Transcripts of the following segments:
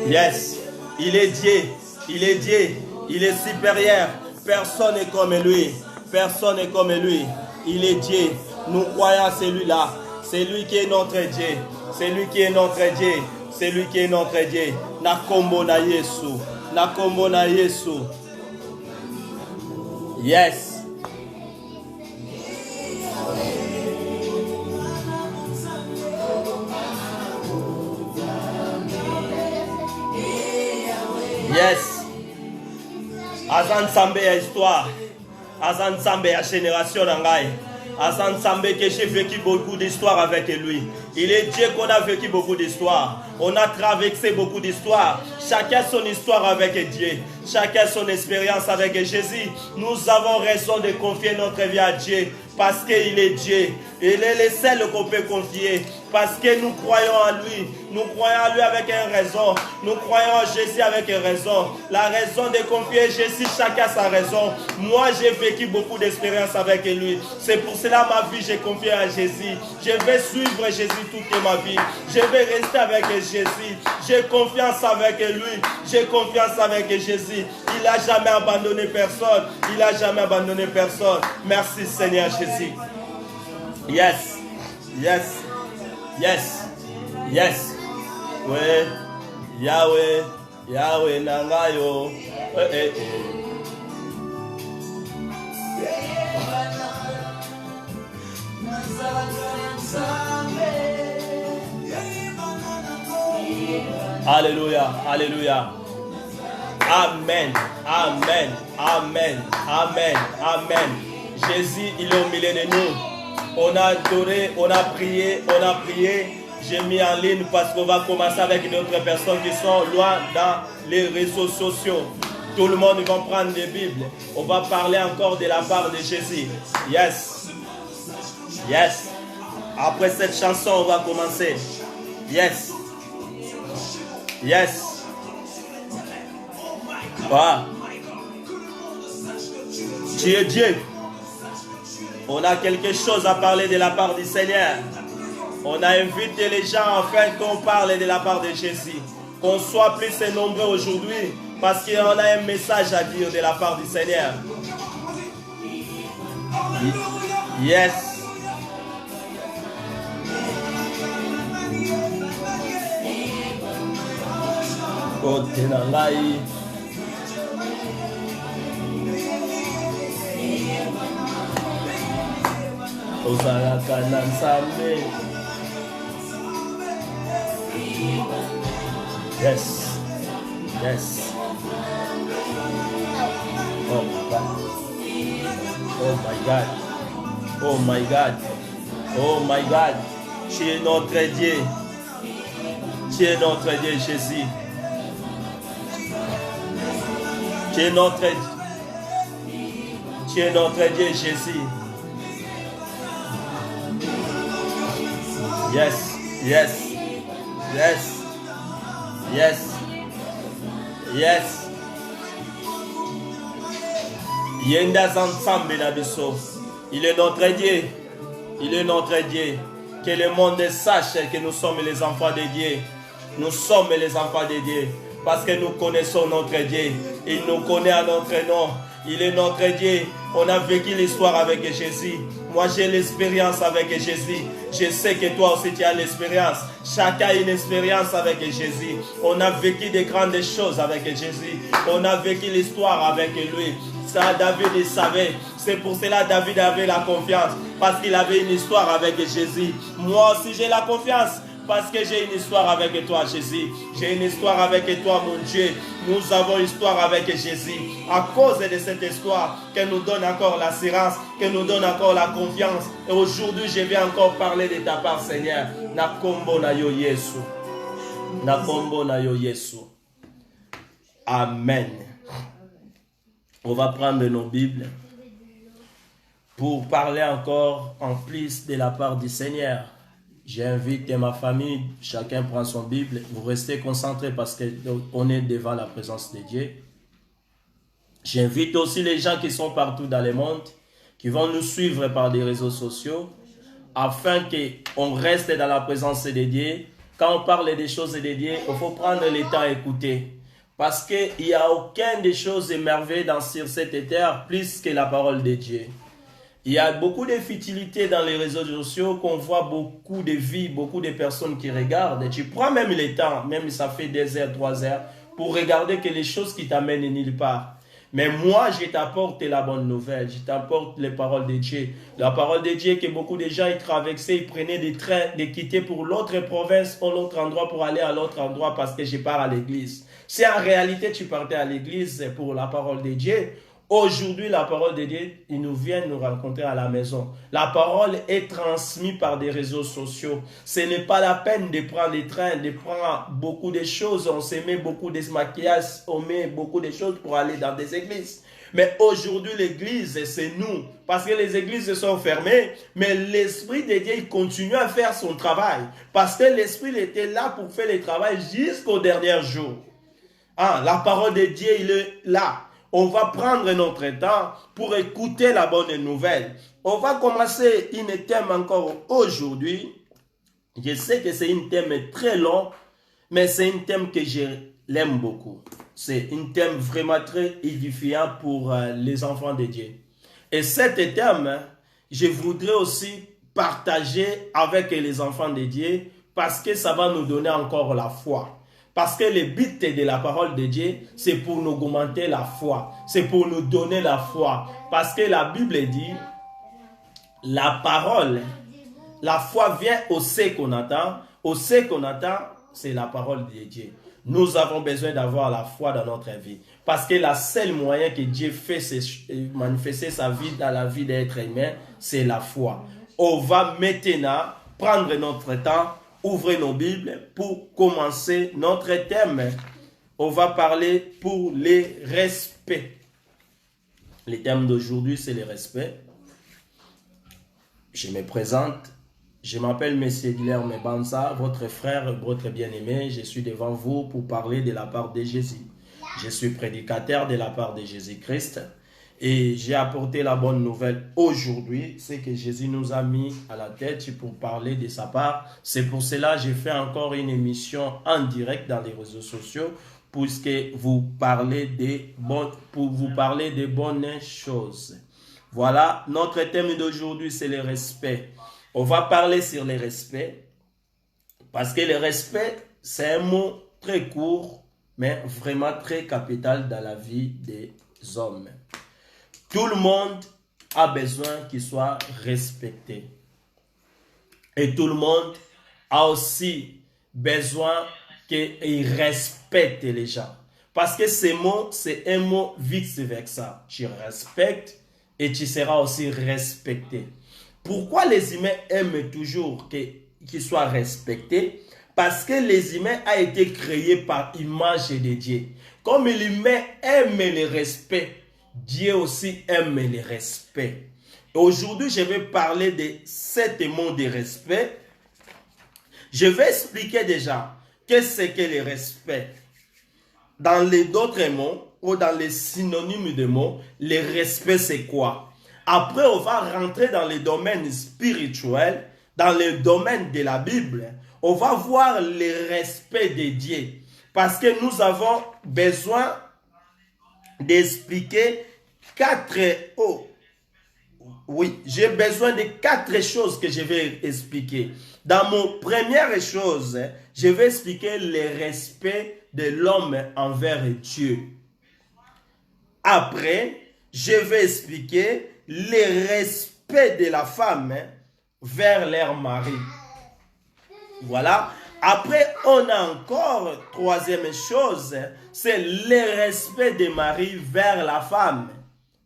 Yes, il est Dieu, il est Dieu, il est supérieur. Personne n'est comme lui, personne n'est comme lui. Il est Dieu, nous croyons à celui-là. C'est lui qui est notre Dieu, c'est lui qui est notre Dieu, c'est lui qui est notre Dieu. Nakombo na Yesu, nakombo na Yesu. Yes. Yes. Azan Sambe ya histoire. Azan Sambe ya génération d'Angaï. Azan Sambe que j'ai vécu beaucoup d'histoires avec lui. Il est Dieu qu'on a vécu beaucoup d'histoires. On a traversé beaucoup d'histoires. Chacun son histoire avec Dieu. Chacun son expérience avec Jésus. Nous avons raison de confier notre vie à Dieu. Parce qu'il est Dieu. Il est le seul qu'on peut confier. Parce que nous croyons en lui. Nous croyons en lui avec une raison. Nous croyons en Jésus avec une raison. La raison de confier Jésus, chacun sa raison. Moi, j'ai vécu beaucoup d'expériences avec lui. C'est pour cela ma vie, j'ai confié à Jésus. Je vais suivre Jésus toute ma vie. Je vais rester avec Jésus. J'ai confiance avec lui. J'ai confiance avec Jésus. Il n'a jamais abandonné personne. Il n'a jamais abandonné personne. Merci Seigneur Jésus. Yes. Yes. Yes. Yes. Oui. Yahweh. Yahweh Nangayo. Alléluia. Alléluia. Amen. Amen. Amen. Amen. Amen. Jésus, il est au milieu de nous. On a adoré, on a prié, on a prié. J'ai mis en ligne parce qu'on va commencer avec d'autres personnes qui sont loin dans les réseaux sociaux. Tout le monde va prendre des Bibles. On va parler encore de la part de Jésus. Yes. Yes. Après cette chanson, on va commencer. Yes. Yes. Voilà. Tu es Dieu. On a quelque chose à parler de la part du Seigneur. On a invité les gens afin qu'on parle de la part de Jésus. Qu'on soit plus nombreux aujourd'hui parce qu'on a un message à dire de la part du Seigneur. Yes. Yes. Yes. Oh my God. Oh my God. Oh my God. Oh my God. Tu es notre Dieu. Tu es notre Dieu, Jésus. Tu es notre Dieu. Tu es notre Dieu, Jésus. Yes. Yes. Yes. Yes. Yes. Yendas ensemble nabiso. Il est notre Dieu. Il est notre Dieu. Que le monde sache que nous sommes les enfants de Dieu. Nous sommes les enfants de Dieu. Parce que nous connaissons notre Dieu. Il nous connaît à notre nom. Il est notre Dieu. On a vécu l'histoire avec Jésus. Moi, j'ai l'expérience avec Jésus. Je sais que toi aussi, tu as l'expérience. Chacun a une expérience avec Jésus. On a vécu de grandes choses avec Jésus. On a vécu l'histoire avec lui. Ça, David, il savait. C'est pour cela que David avait la confiance. Parce qu'il avait une histoire avec Jésus. Moi aussi, j'ai la confiance. Parce que j'ai une histoire avec toi, Jésus. J'ai une histoire avec toi, mon Dieu. Nous avons une histoire avec Jésus. À cause de cette histoire, qu'elle nous donne encore l'assurance, qu'elle nous donne encore la confiance. Et aujourd'hui, je vais encore parler de ta part, Seigneur. Nakombo na yo Yesu. Nakombo na yo Yesu. Amen. On va prendre nos Bibles pour parler encore en plus de la part du Seigneur. J'invite ma famille, chacun prend son Bible. Vous restez concentrés parce qu'on est devant la présence de Dieu. J'invite aussi les gens qui sont partout dans le monde, qui vont nous suivre par des réseaux sociaux, afin qu'on reste dans la présence de Dieu. Quand on parle des choses de Dieu, il faut prendre le temps à écouter. Parce qu'il n'y a aucune des choses émerveillées sur cette terre plus que la parole de Dieu. Il y a beaucoup de futilités dans les réseaux sociaux qu'on voit beaucoup de vies, beaucoup de personnes qui regardent. Et tu prends même le temps, même si ça fait 2 heures, 3 heures, pour regarder que les choses qui t'amènent nulle part. Mais moi, je t'apporte la bonne nouvelle, je t'apporte les paroles de Dieu. La parole de Dieu que beaucoup de gens ils traversaient, ils prenaient des trains, de quitter pour l'autre province ou l'autre endroit pour aller à l'autre endroit parce que je pars à l'église. Si en réalité tu partais à l'église pour la parole de Dieu, aujourd'hui, la parole de Dieu, il nous vient nous rencontrer à la maison. La parole est transmise par des réseaux sociaux. Ce n'est pas la peine de prendre les trains, de prendre beaucoup de choses. On se met beaucoup de maquillage, on met beaucoup de choses pour aller dans des églises. Mais aujourd'hui, l'église, c'est nous. Parce que les églises sont fermées, mais l'Esprit de Dieu, il continue à faire son travail. Parce que l'Esprit était là pour faire le travail jusqu'au dernier jour. La parole de Dieu, il est là. On va prendre notre temps pour écouter la bonne nouvelle. On va commencer un thème encore aujourd'hui. Je sais que c'est un thème très long, mais c'est un thème que je l'aime beaucoup. C'est un thème vraiment très édifiant pour les enfants de Dieu. Et cet thème, je voudrais aussi partager avec les enfants de Dieu parce que ça va nous donner encore la foi. Parce que le but de la parole de Dieu, c'est pour nous augmenter la foi. C'est pour nous donner la foi. Parce que la Bible dit, la parole, la foi vient au ce qu'on attend. Au ce qu'on attend, c'est la parole de Dieu. Nous avons besoin d'avoir la foi dans notre vie. Parce que le seul moyen que Dieu fait manifester sa vie dans la vie d'être humain, c'est la foi. On va maintenant prendre notre temps. Ouvrez nos Bibles pour commencer notre thème. On va parler pour les respects. Le thème d'aujourd'hui, c'est le respect. Je me présente. Je m'appelle M. Guilherme Banza, votre frère, votre bien-aimé. Je suis devant vous pour parler de la part de Jésus. Je suis prédicateur de la part de Jésus-Christ. Et j'ai apporté la bonne nouvelle aujourd'hui, c'est que Jésus nous a mis à la tête pour parler de sa part. C'est pour cela que j'ai fait encore une émission en direct dans les réseaux sociaux puisque vous parlez pour vous parler de bonnes choses. Voilà, notre thème d'aujourd'hui, c'est le respect. On va parler sur le respect parce que le respect, c'est un mot très court, mais vraiment très capital dans la vie des hommes. Tout le monde a besoin qu'il soit respecté. Et tout le monde a aussi besoin qu'il respecte les gens. Parce que ce mot, c'est un mot vice-versa. Tu respectes et tu seras aussi respecté. Pourquoi les humains aiment toujours qu'ils soient respectés? Parce que les humains ont été créés par image de Dieu. Comme l'humain aime le respect, Dieu aussi aime le respect. Aujourd'hui, je vais parler de 7 mots de respect. Je vais expliquer déjà qu'est-ce que le respect. Dans les d'autres mots ou dans les synonymes de mots, le respect c'est quoi? Après, on va rentrer dans les domaines spirituels, dans le domaine de la Bible. On va voir le respect de Dieu. Parce que nous avons besoin d'expliquer 4 oui, j'ai besoin de 4 choses que je vais expliquer. Dans mon première chose, je vais expliquer le respect de l'homme envers Dieu. Après, je vais expliquer le respect de la femme vers leur mari. Voilà. Après, on a encore troisième chose, c'est le respect des maris vers la femme.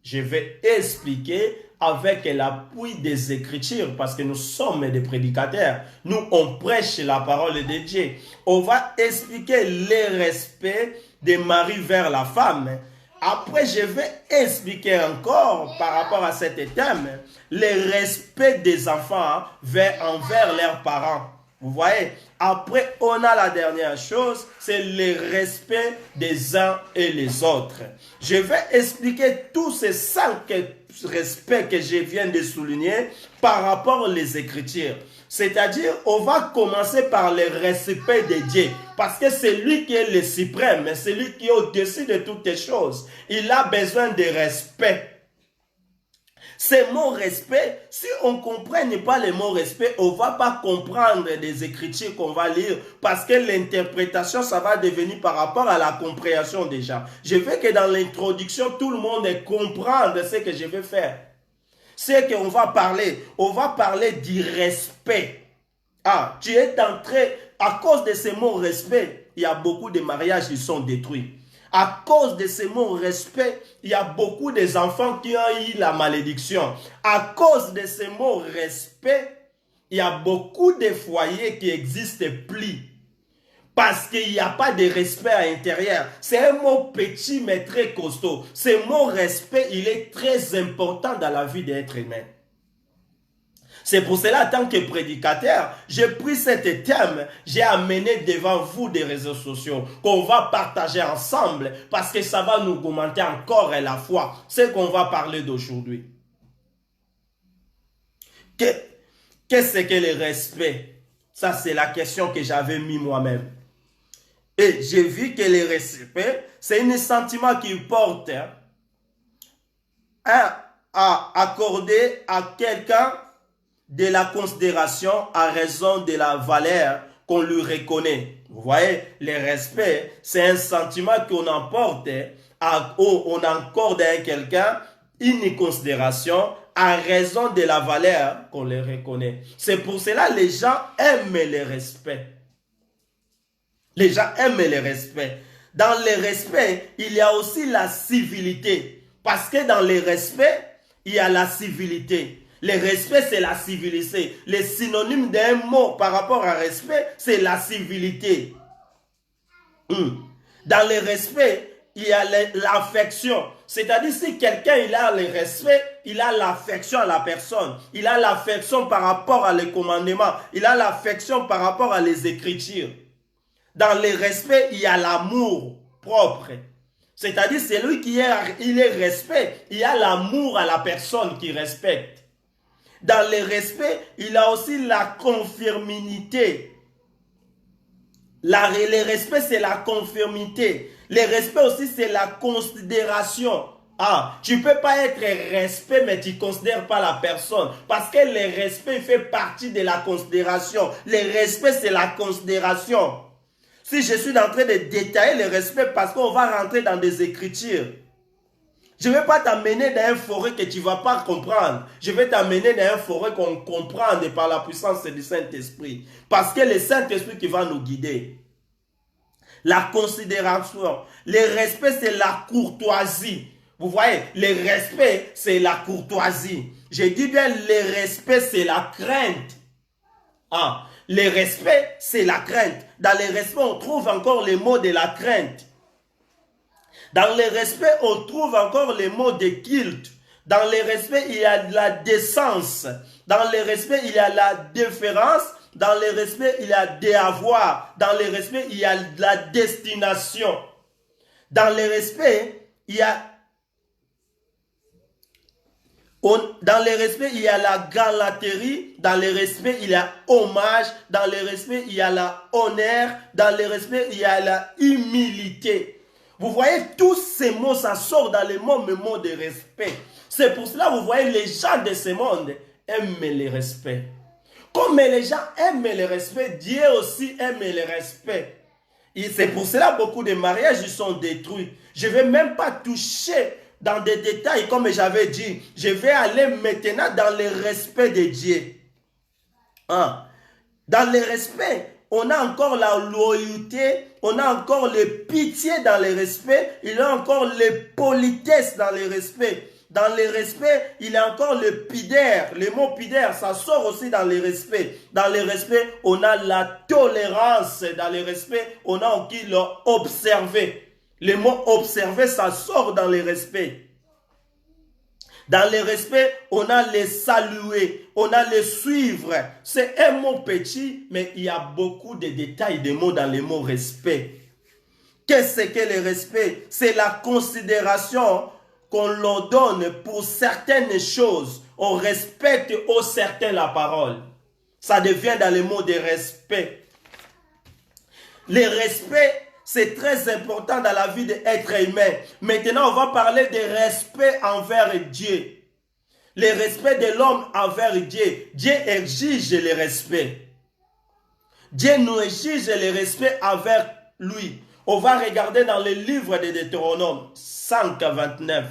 Je vais expliquer avec l'appui des Écritures parce que nous sommes des prédicateurs. Nous, on prêche la parole de Dieu. On va expliquer le respect des maris vers la femme. Après, je vais expliquer encore par rapport à cet thème le respect des enfants envers leurs parents. Vous voyez, après, on a la dernière chose, c'est le respect des uns et les autres. Je vais expliquer tous ces 5 respects que je viens de souligner par rapport aux Écritures. C'est-à-dire, on va commencer par le respect de Dieu. Parce que c'est lui qui est le suprême, c'est lui qui est au-dessus de toutes les choses. Il a besoin de respect. Ces mots respect, si on ne comprenne pas les mots respect, on ne va pas comprendre des écritures qu'on va lire parce que l'interprétation, ça va devenir par rapport à la compréhension déjà. Je veux que dans l'introduction, tout le monde comprenne ce que je vais faire. C'est qu'on va parler du respect. Ah, tu es entré, à cause de ces mots respect, il y a beaucoup de mariages qui sont détruits. À cause de ces mots respect, il y a beaucoup d'enfants qui ont eu la malédiction. À cause de ces mots respect, il y a beaucoup de foyers qui n'existent plus. Parce qu'il n'y a pas de respect à l'intérieur. C'est un mot petit mais très costaud. Ce mot respect, il est très important dans la vie d'être humain. C'est pour cela, en tant que prédicateur, j'ai pris cet thème, j'ai amené devant vous des réseaux sociaux qu'on va partager ensemble parce que ça va nous augmenter encore la foi. C'est qu'on va parler d'aujourd'hui. Qu'est-ce que le respect? Ça, c'est la question que j'avais mis moi-même. Et j'ai vu que le respect, c'est un sentiment qui porte à accorder à quelqu'un de la considération à raison de la valeur qu'on lui reconnaît. Vous voyez, le respect, c'est un sentiment qu'on emporte, on accorde à quelqu'un une considération à raison de la valeur qu'on lui reconnaît. C'est pour cela que les gens aiment le respect. Les gens aiment le respect. Dans le respect, il y a aussi la civilité. Parce que dans le respect, il y a la civilité. Le respect, c'est la civilité. Le synonyme d'un mot par rapport à respect, c'est la civilité. Dans le respect, il y a l'affection. C'est-à-dire, si quelqu'un il a le respect, il a l'affection à la personne. Il a l'affection par rapport à les commandements. Il a l'affection par rapport à les écritures. Dans le respect, il y a l'amour propre. C'est-à-dire, c'est lui qui il est respect. Il y a l'amour à la personne qui respecte. Dans le respect, il y a aussi la conformité. Le respect, c'est la conformité. Le respect aussi, c'est la considération. Ah, tu ne peux pas être respect, mais tu ne considères pas la personne. Parce que le respect fait partie de la considération. Le respect, c'est la considération. Si je suis en train de détailler le respect, parce qu'on va rentrer dans des écritures. Je ne vais pas t'amener dans une forêt que tu ne vas pas comprendre. Je vais t'amener dans une forêt qu'on comprend par la puissance du Saint-Esprit. Parce que le Saint-Esprit qui va nous guider. La considération. Le respect, c'est la courtoisie. Vous voyez, le respect, c'est la courtoisie. Je dis bien, le respect, c'est la crainte. Ah, le respect, c'est la crainte. Dans le respect, on trouve encore les mots de la crainte. Dans le respect, on trouve encore les mots de culte. Dans le respect, il y a de la décence. Dans le respect, il y a la déférence. Dans le respect, il y a des avoirs. Dans le respect, il y a de la destination. Dans le respect, il y a dans le respect, il y a la galanterie. Dans le respect, il y a hommage. Dans le respect, il y a la honneur. Dans le respect, il y a la humilité. Vous voyez, tous ces mots, ça sort dans les mots de respect. C'est pour cela, vous voyez, les gens de ce monde aiment le respect. Comme les gens aiment le respect, Dieu aussi aime le respect. Et c'est pour cela que beaucoup de mariages sont détruits. Je ne vais même pas toucher dans des détails, comme j'avais dit. Je vais aller maintenant dans le respect de Dieu. Hein? Dans le respect, on a encore la loyauté, on a encore le pitié dans le respect, il y a encore le politesse dans le respect. Dans le respect, il y a encore le pidère. Le mot pidère, ça sort aussi dans le respect. Dans le respect, on a la tolérance. Dans le respect, on a aussi l'observer. Le mot observer, ça sort dans le respect. Dans le respect, on a les saluer, on a les suivre. C'est un mot petit, mais il y a beaucoup de détails, de mots dans le mot respect. Qu'est-ce que le respect? C'est la considération qu'on leur donne pour certaines choses. On respecte au certain la parole. Ça devient dans le mot de respect. Le respect, c'est très important dans la vie de l'être humain. Maintenant, on va parler de respect envers Dieu. Le respect de l'homme envers Dieu. Dieu exige le respect. Dieu nous exige le respect envers lui. On va regarder dans le livre de Deutéronome 5:29.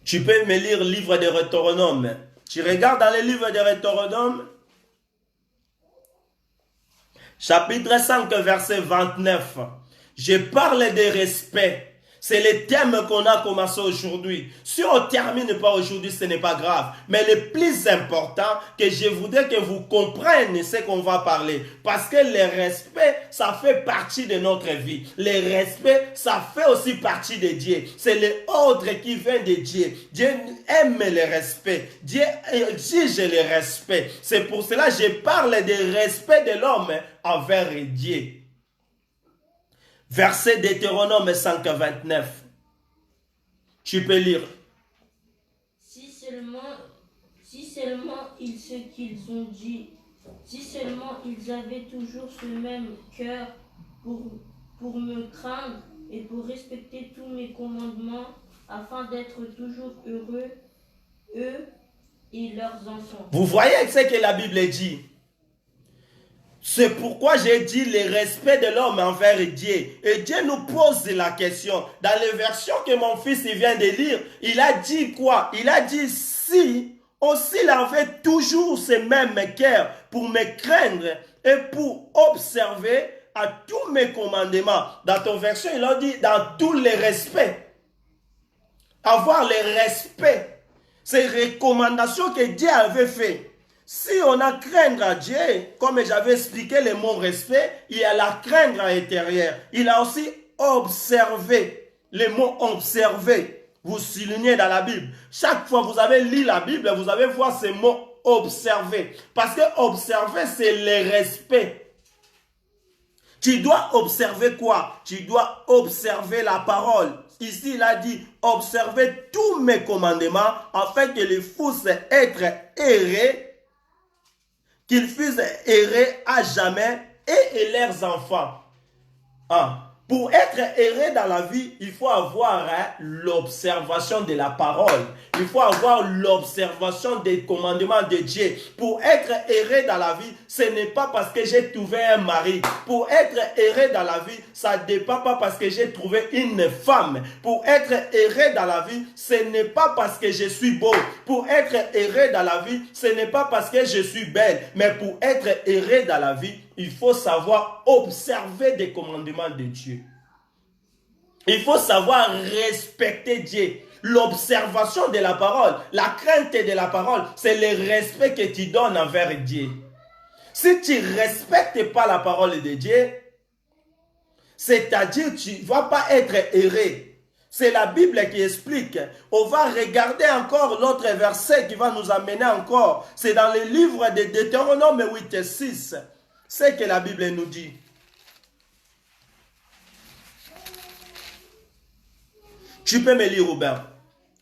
Tu peux me lire le livre de Deutéronome. Tu regardes dans le livre de Deutéronome, chapitre 5, verset 29. Je parle de respect. C'est le thème qu'on a commencé aujourd'hui. Si on ne termine pas aujourd'hui, ce n'est pas grave. Mais le plus important, que je voudrais que vous compreniez ce qu'on va parler. Parce que le respect, ça fait partie de notre vie. Le respect, ça fait aussi partie de Dieu. C'est l'ordre qui vient de Dieu. Dieu aime le respect. Dieu exige le respect. C'est pour cela que je parle de respect de l'homme envers Dieu. Verset Deutéronome 5:29. Tu peux lire. Si seulement ce qu'ils ont dit, si seulement ils avaient toujours ce même cœur pour me craindre et pour respecter tous mes commandements, afin d'être toujours heureux, eux et leurs enfants. Vous voyez ce que la Bible dit? C'est pourquoi j'ai dit le respect de l'homme envers Dieu. Et Dieu nous pose la question. Dans les versions que mon fils vient de lire, il a dit quoi? Il a dit si aussi il avait toujours ce même cœur pour me craindre et pour observer à tous mes commandements. Dans ton version, il a dit dans tous les respects. Avoir le respect. Ces recommandations que Dieu avait fait. Si on a craindre à Dieu, comme j'avais expliqué le mot respect, il y a la craindre intérieure. Il a aussi observé. Le mot observer, vous soulignez dans la Bible. Chaque fois que vous avez lu la Bible, vous allez voir ce mot observer. Parce que observer, c'est le respect. Tu dois observer quoi? Tu dois observer la parole. Ici, il a dit, observez tous mes commandements afin que les fussent être errés, qu'ils fussent errés à jamais et leurs enfants. Pour être erré dans la vie, il faut avoir l'observation de la parole. Il faut avoir l'observation des commandements de Dieu. Pour être erré dans la vie, ce n'est pas parce que j'ai trouvé un mari. Pour être erré dans la vie, ça ne dépend pas parce que j'ai trouvé une femme. Pour être erré dans la vie, ce n'est pas parce que je suis beau. Pour être erré dans la vie, ce n'est pas parce que je suis belle. Mais pour être erré dans la vie, il faut savoir observer des commandements de Dieu. Il faut savoir respecter Dieu. L'observation de la parole, la crainte de la parole, c'est le respect que tu donnes envers Dieu. Si tu ne respectes pas la parole de Dieu, c'est-à-dire tu ne vas pas être erré. C'est la Bible qui explique. On va regarder encore l'autre verset qui va nous amener encore. C'est dans le livre de Deutéronome 8:6. C'est que la Bible nous dit. Tu peux me lire, Robert.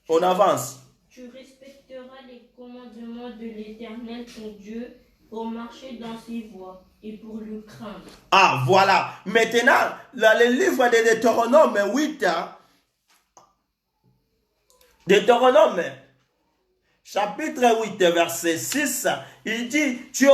On avance. Tu respecteras les commandements de l'Éternel ton Dieu pour marcher dans ses voies et pour le craindre. Ah, voilà. Maintenant, dans le livre de Deutéronome 8, Deutéronome, chapitre 8, verset 6, il dit, tu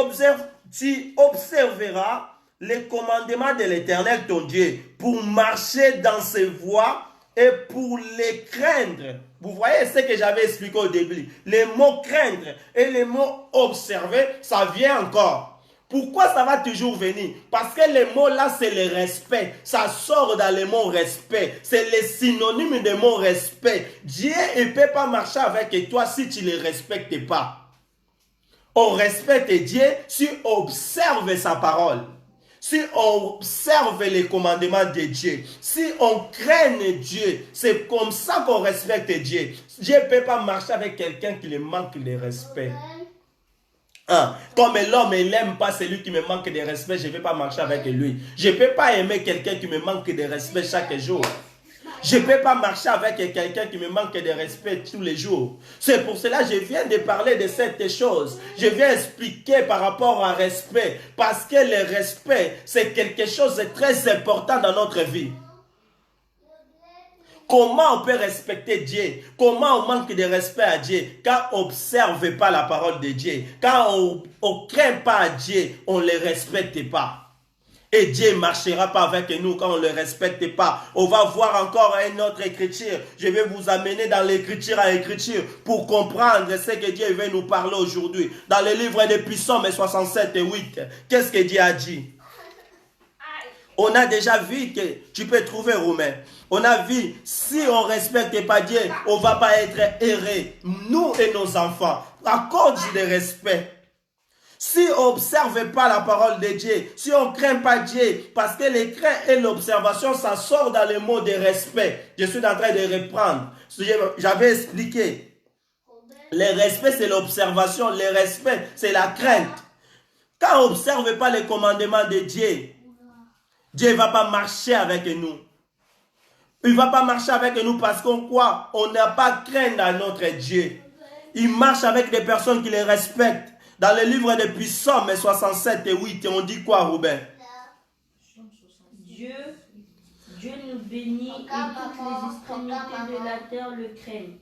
observeras les commandements de l'Éternel ton Dieu pour marcher dans ses voies et pour les craindre. Vous voyez ce que j'avais expliqué au début. Les mots craindre et les mots observer, ça vient encore. Pourquoi ça va toujours venir? Parce que les mots là, c'est le respect. Ça sort dans le mot respect. C'est le synonyme de mot respect. Dieu ne peut pas marcher avec toi si tu ne le respectes pas. On respecte Dieu si on observe sa parole. si on observe les commandements de Dieu, si on craint Dieu, c'est comme ça qu'on respecte Dieu. Dieu ne peut pas marcher avec quelqu'un qui lui manque de respect. Comme l'homme il n'aime pas celui qui me manque de respect, je ne vais pas marcher avec lui. Je ne peux pas aimer quelqu'un qui me manque de respect chaque jour. Je ne peux pas marcher avec quelqu'un qui me manque de respect tous les jours. C'est pour cela que je viens de parler de cette chose. Je viens expliquer par rapport au respect. Parce que le respect, c'est quelque chose de très important dans notre vie. Comment on peut respecter Dieu? Comment on manque de respect à Dieu? Quand on n'observe pas la parole de Dieu. Quand on ne craint pas Dieu, on ne le respecte pas. Et Dieu ne marchera pas avec nous quand on ne le respecte pas. On va voir encore une autre écriture. Je vais vous amener dans l'écriture à écriture pour comprendre ce que Dieu veut nous parler aujourd'hui. Dans le livre de Psaume 67 et 8, qu'est-ce que Dieu a dit? On a déjà vu que, tu peux trouver Romain, on a vu, si on ne respecte pas Dieu, on ne va pas être erré, nous et nos enfants, à cause du respect. Si on n'observe pas la parole de Dieu, si on ne craint pas Dieu, parce que les craintes et l'observation, ça sort dans le mot de respect. Je suis en train de reprendre. J'avais expliqué. Le respect, c'est l'observation. Le respect, c'est la crainte. Quand on n'observe pas les commandements de Dieu, Dieu ne va pas marcher avec nous. Il ne va pas marcher avec nous parce qu'on quoi? On n'a pas crainte à notre Dieu. Il marche avec des personnes qui les respectent. Dans le livre de Psaume 67 et 8, on dit quoi, Robin? Dieu nous bénit et toutes les extrémités de la terre le craignent.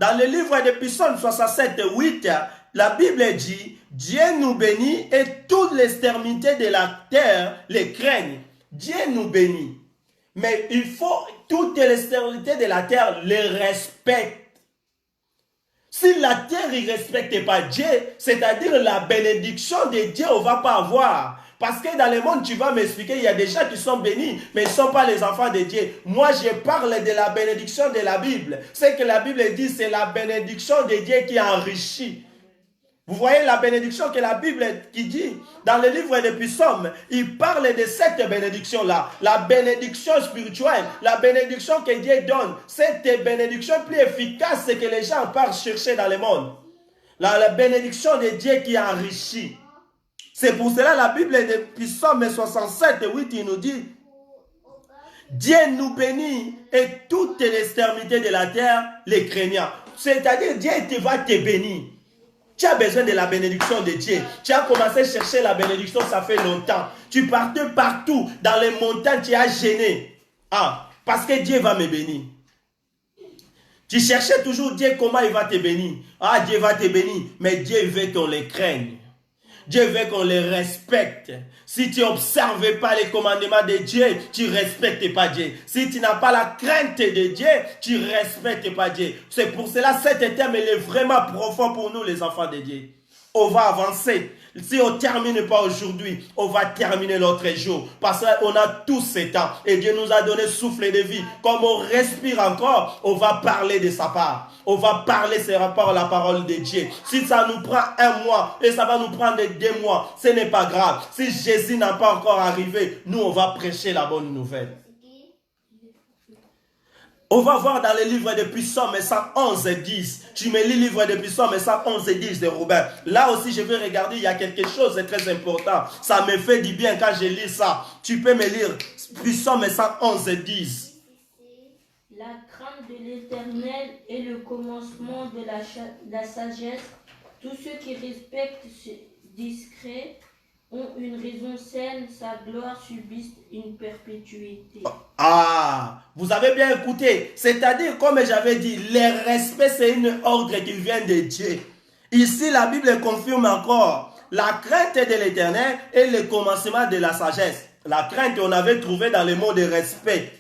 Dans le livre de Psaume 67 et 8, la Bible dit, Dieu nous bénit et toutes les extrémités de la terre les craignent. Dieu nous bénit. Mais il faut toutes les extrémités de la terre les respectent. Si la terre ne respecte pas Dieu, c'est-à-dire la bénédiction de Dieu, on ne va pas avoir. Parce que dans le monde, tu vas m'expliquer, il y a des gens qui sont bénis, mais ils ne sont pas les enfants de Dieu. Moi, je parle de la bénédiction de la Bible. Ce que la Bible dit, c'est la bénédiction de Dieu qui enrichit. Vous voyez la bénédiction que la Bible qui dit dans le livre de Psaume, il parle de cette bénédiction-là, la bénédiction spirituelle, la bénédiction que Dieu donne, cette bénédiction plus efficace que les gens partent chercher dans le monde. La bénédiction de Dieu qui enrichit. C'est pour cela la Bible de Psaume 67, 8, il nous dit, Dieu nous bénit et toutes les extrémités de la terre les craignant. C'est-à-dire Dieu va te bénir. Tu as besoin de la bénédiction de Dieu. Tu as commencé à chercher la bénédiction, ça fait longtemps. Tu partais partout, dans les montagnes, tu as gêné. Parce que Dieu va me bénir. Tu cherchais toujours Dieu, comment il va te bénir. Dieu va te bénir, mais Dieu veut qu'on les craigne. Dieu veut qu'on les respecte. Si tu n'observes pas les commandements de Dieu, tu ne respectes pas Dieu. Si tu n'as pas la crainte de Dieu, tu ne respectes pas Dieu. C'est pour cela que cet terme est vraiment profond pour nous, les enfants de Dieu. On va avancer. Si on ne termine pas aujourd'hui, on va terminer l'autre jour. Parce qu'on a tous ces temps. Et Dieu nous a donné souffle de vie. Comme on respire encore, on va parler de sa part. On va parler ses rapports à la parole de Dieu. Si ça nous prend 1 mois et ça va nous prendre 2 mois, ce n'est pas grave. Si Jésus n'a pas encore arrivé, nous on va prêcher la bonne nouvelle. On va voir dans le livre de Psaume 111 et 10. Tu me lis le livre de Psaume 111 et 10 de Robin. Là aussi, je vais regarder, il y a quelque chose de très important. Ça me fait du bien quand je lis ça. Tu peux me lire Psaume 111 et 10. La crainte de l'Éternel est le commencement de la sagesse. Tous ceux qui respectent ce discret ont une raison saine, sa gloire subsiste une perpétuité. Vous avez bien écouté. C'est-à-dire, comme j'avais dit, le respect, c'est une ordre qui vient de Dieu. Ici, la Bible confirme encore la crainte de l'Éternel est le commencement de la sagesse. La crainte, on avait trouvé dans les mots de respect.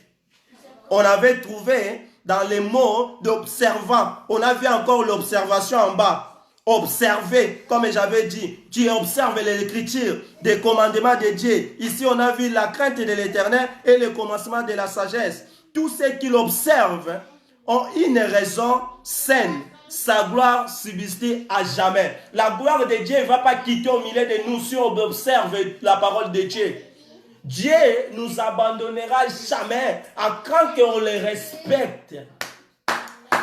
On avait trouvé dans les mots d'observant. On a vu encore l'observation en bas. Observer, comme j'avais dit, tu observes l'écriture des commandements de Dieu. Ici, on a vu la crainte de l'Éternel et le commencement de la sagesse. Tous ceux qui l'observent ont une raison saine. sa gloire subsiste à jamais. La gloire de Dieu ne va pas quitter au milieu de nous si on observe la parole de Dieu. Dieu nous abandonnera jamais à quand qu'on le respecte.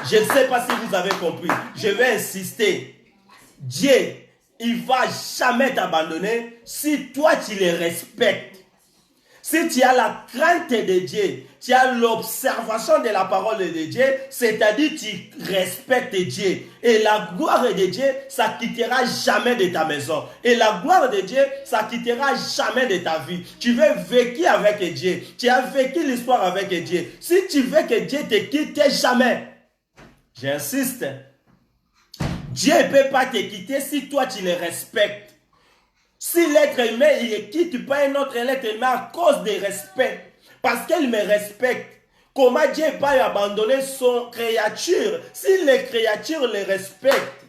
Je ne sais pas si vous avez compris. Je vais insister. Dieu, il ne va jamais t'abandonner si toi tu le respectes. Si tu as la crainte de Dieu, tu as l'observation de la parole de Dieu, c'est-à-dire tu respectes Dieu. Et la gloire de Dieu, ça ne quittera jamais de ta maison. Et la gloire de Dieu, ça ne quittera jamais de ta vie. Tu veux vécu avec Dieu. Tu as vécu l'histoire avec Dieu. Si tu veux que Dieu te quitte jamais, j'insiste, Dieu ne peut pas te quitter si toi tu le respectes. Si l'être humain, il ne quitte pas un autre être humain à cause de respect, parce qu'il me respecte, comment Dieu peut abandonner son créature si les créatures le respectent?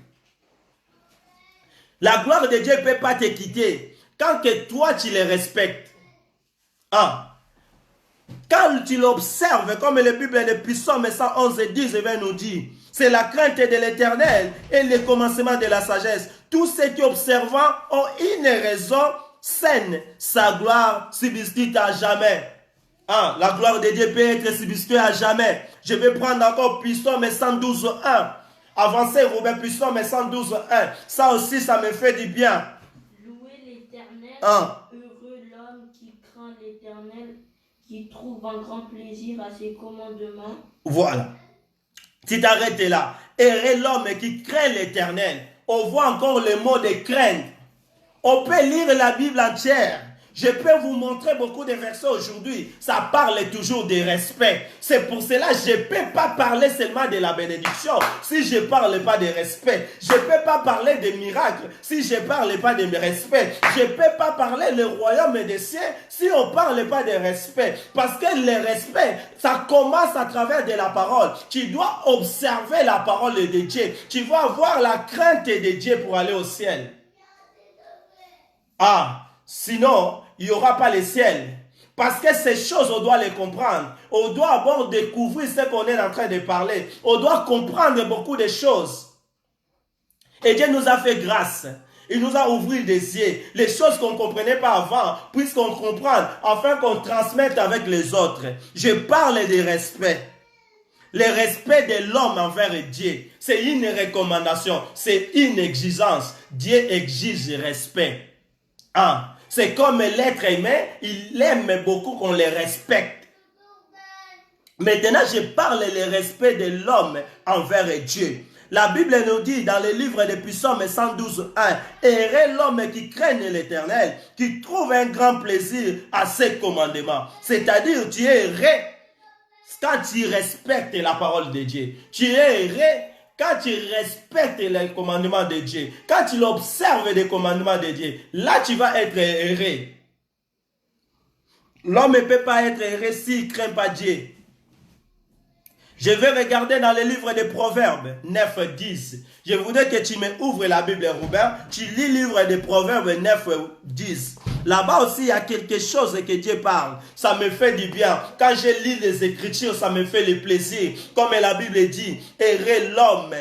La gloire de Dieu ne peut pas te quitter quand que toi tu le respectes. Ah. Quand tu l'observes, comme la Bible de Psaume 111 et 10 nous dit, c'est la crainte de l'Éternel et le commencement de la sagesse. Tous ceux qui observent ont une raison saine. Sa gloire subsiste à jamais. Ah, la gloire de Dieu peut être subsistée à jamais. Je vais prendre encore Psaume 112, 1. Avancez, Robert, Psaume 112, 1. Ça aussi, ça me fait du bien. Louez l'Éternel, Ah. heureux l'homme qui craint l'Éternel, qui trouve un grand plaisir à ses commandements. Voilà. Tu t'arrêtes là. Heureux l'homme qui craint l'Éternel. On voit encore le mot de crainte. On peut lire la Bible entière. Je peux vous montrer beaucoup de versets aujourd'hui. Ça parle toujours de respect. C'est pour cela que je ne peux pas parler seulement de la bénédiction si je ne parle pas de respect. Je ne peux pas parler de miracles si je ne parle pas de respect. Je ne peux pas parler du royaume des cieux si on ne parle pas de respect. Parce que le respect, ça commence à travers de la parole. Tu dois observer la parole de Dieu. Tu vas avoir la crainte de Dieu pour aller au ciel. Ah, sinon, il n'y aura pas le ciel. Parce que ces choses, on doit les comprendre. On doit d'abord découvrir ce qu'on est en train de parler. On doit comprendre beaucoup de choses. Et Dieu nous a fait grâce. Il nous a ouvert des yeux. Les choses qu'on ne comprenait pas avant, puisqu'on comprend, afin qu'on transmette avec les autres. Je parle de respect. Le respect de l'homme envers Dieu, c'est une recommandation, c'est une exigence. Dieu exige respect. Ah. C'est comme l'être humain, il aime beaucoup qu'on le respecte. Maintenant, je parle du respect de l'homme envers Dieu. La Bible nous dit dans le livre de Psaume 112, 1, « Heureux l'homme qui craigne l'Éternel, qui trouve un grand plaisir à ses commandements. » C'est-à-dire, tu es heureux quand tu respectes la parole de Dieu. Tu es heureux quand tu respectes les commandements de Dieu, quand tu observes les commandements de Dieu, là tu vas être heureux. L'homme ne peut pas être heureux s'il ne craint pas Dieu. Je vais regarder dans le livre des Proverbes 9, 10. Je voudrais que tu me ouvres la Bible, Robert. Tu lis le livre des Proverbes 9, 10. Là-bas aussi, il y a quelque chose que Dieu parle. Ça me fait du bien. Quand je lis les Écritures, ça me fait le plaisir. Comme la Bible dit, heureux l'homme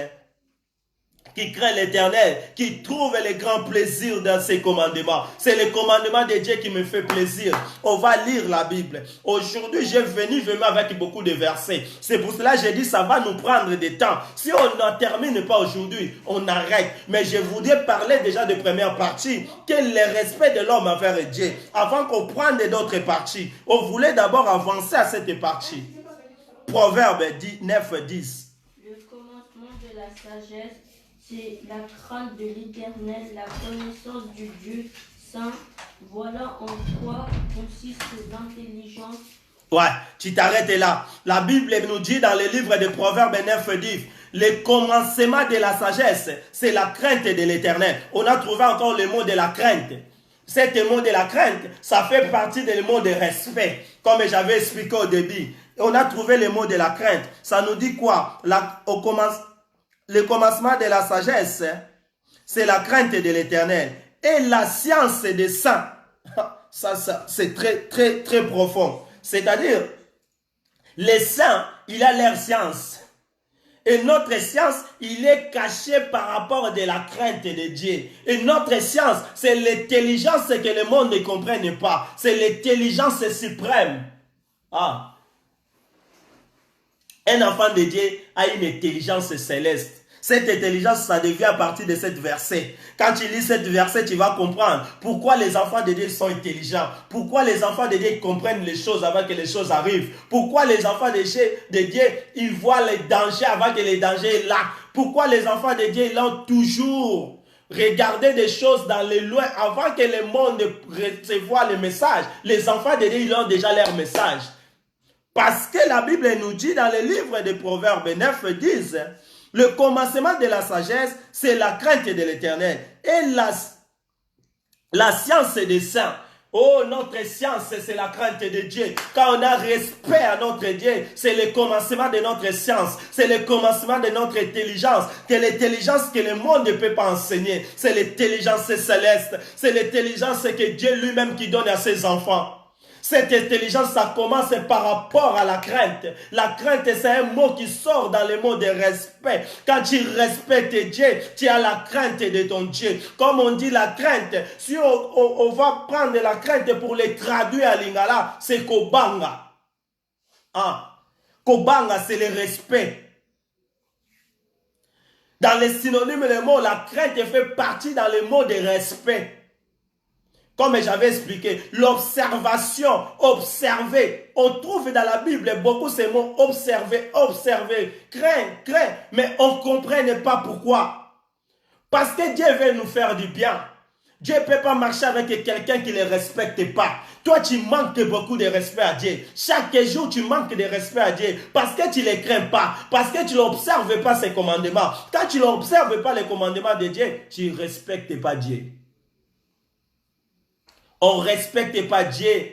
qui craint l'Éternel, qui trouve les grands plaisirs dans ses commandements. C'est le commandement de Dieu qui me fait plaisir. On va lire la Bible. Aujourd'hui, j'ai venu vraiment avec beaucoup de versets. C'est pour cela que j'ai dit ça va nous prendre du temps. Si on n'en termine pas aujourd'hui, on arrête. Mais je voudrais parler déjà de première partie, quel est le respect de l'homme envers Dieu. Avant qu'on prenne d'autres parties, on voulait d'abord avancer à cette partie. Proverbe 9, 10. Le commencement de la sagesse, c'est la crainte de l'Éternel, la connaissance du Dieu saint. Voilà en quoi consiste l'intelligence. Ouais, tu t'arrêtes là. La Bible nous dit dans le livre de Proverbes 9, 10, le commencement de la sagesse, c'est la crainte de l'Éternel. On a trouvé encore le mot de la crainte. Cet mot de la crainte, ça fait partie du mot de respect, comme j'avais expliqué au début. On a trouvé le mot de la crainte. Ça nous dit quoi? Le commencement de la sagesse, c'est la crainte de l'Éternel. Et la science des saints, ça c'est très, très, très profond. C'est-à-dire, les saints, il a leur science. Et notre science, il est caché par rapport à la crainte de Dieu. Et notre science, c'est l'intelligence que le monde ne comprenne pas. C'est l'intelligence suprême. Ah. Un enfant de Dieu a une intelligence céleste. Cette intelligence, ça devient à partir de cette verset. Quand tu lis cette verset, tu vas comprendre pourquoi les enfants de Dieu sont intelligents. Pourquoi les enfants de Dieu comprennent les choses avant que les choses arrivent. Pourquoi les enfants de Dieu, ils voient les dangers avant que les dangers soient là. Pourquoi les enfants de Dieu, ils ont toujours regardé des choses dans le loin avant que le monde ne reçoive le message. Les enfants de Dieu, ils ont déjà leur message. Parce que la Bible nous dit dans le livre de Proverbes 9, 10, le commencement de la sagesse, c'est la crainte de l'Éternel. Et la science des saints. Oh, notre science, c'est la crainte de Dieu. Quand on a respect à notre Dieu, c'est le commencement de notre science. C'est le commencement de notre intelligence. C'est l'intelligence que le monde ne peut pas enseigner. C'est l'intelligence céleste. C'est l'intelligence que Dieu lui-même qui donne à ses enfants. Cette intelligence, ça commence par rapport à la crainte. La crainte, c'est un mot qui sort dans le mot de respect. Quand tu respectes Dieu, tu as la crainte de ton Dieu. Comme on dit la crainte, si on va prendre la crainte pour les traduire à lingala, c'est kobanga. Ah. Kobanga, c'est le respect. Dans les synonymes, le mot, la crainte fait partie dans le mot de respect. Comme j'avais expliqué, l'observation, observer. On trouve dans la Bible beaucoup ces mots observer, observer, craindre, mais on ne comprend pas pourquoi. Parce que Dieu veut nous faire du bien. Dieu ne peut pas marcher avec quelqu'un qui ne le respecte pas. Toi, tu manques beaucoup de respect à Dieu. Chaque jour, tu manques de respect à Dieu parce que tu ne le crains pas, parce que tu n'observes pas ses commandements. Quand tu n'observes pas les commandements de Dieu, tu ne respectes pas Dieu. On ne respecte pas Dieu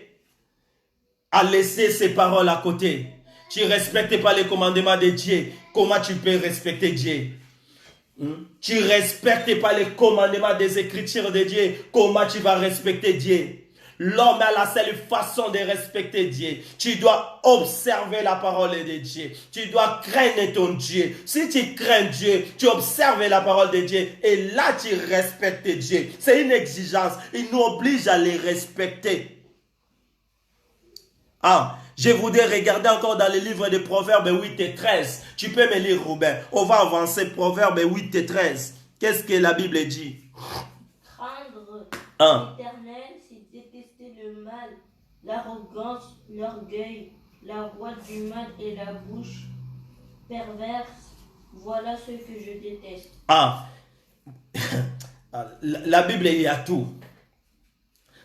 à laisser ses paroles à côté. Tu ne respectes pas les commandements de Dieu. Comment tu peux respecter Dieu? Tu ne respectes pas les commandements des Écritures de Dieu. Comment tu vas respecter Dieu? L'homme a la seule façon de respecter Dieu. Tu dois observer la parole de Dieu. Tu dois craindre ton Dieu. Si tu crains Dieu, tu observes la parole de Dieu. Et là, tu respectes Dieu. C'est une exigence. Il nous oblige à les respecter. Ah, je voudrais regarder encore dans le livre de Proverbes 8 et 13. Tu peux me lire, Robin. On va avancer. Proverbes 8 et 13. Qu'est-ce que la Bible dit? Craindre l'Éternel, c'est détester le mal, l'arrogance, l'orgueil, la voix du mal et la bouche perverse. Voilà ce que je déteste. Ah, la Bible, il y a tout.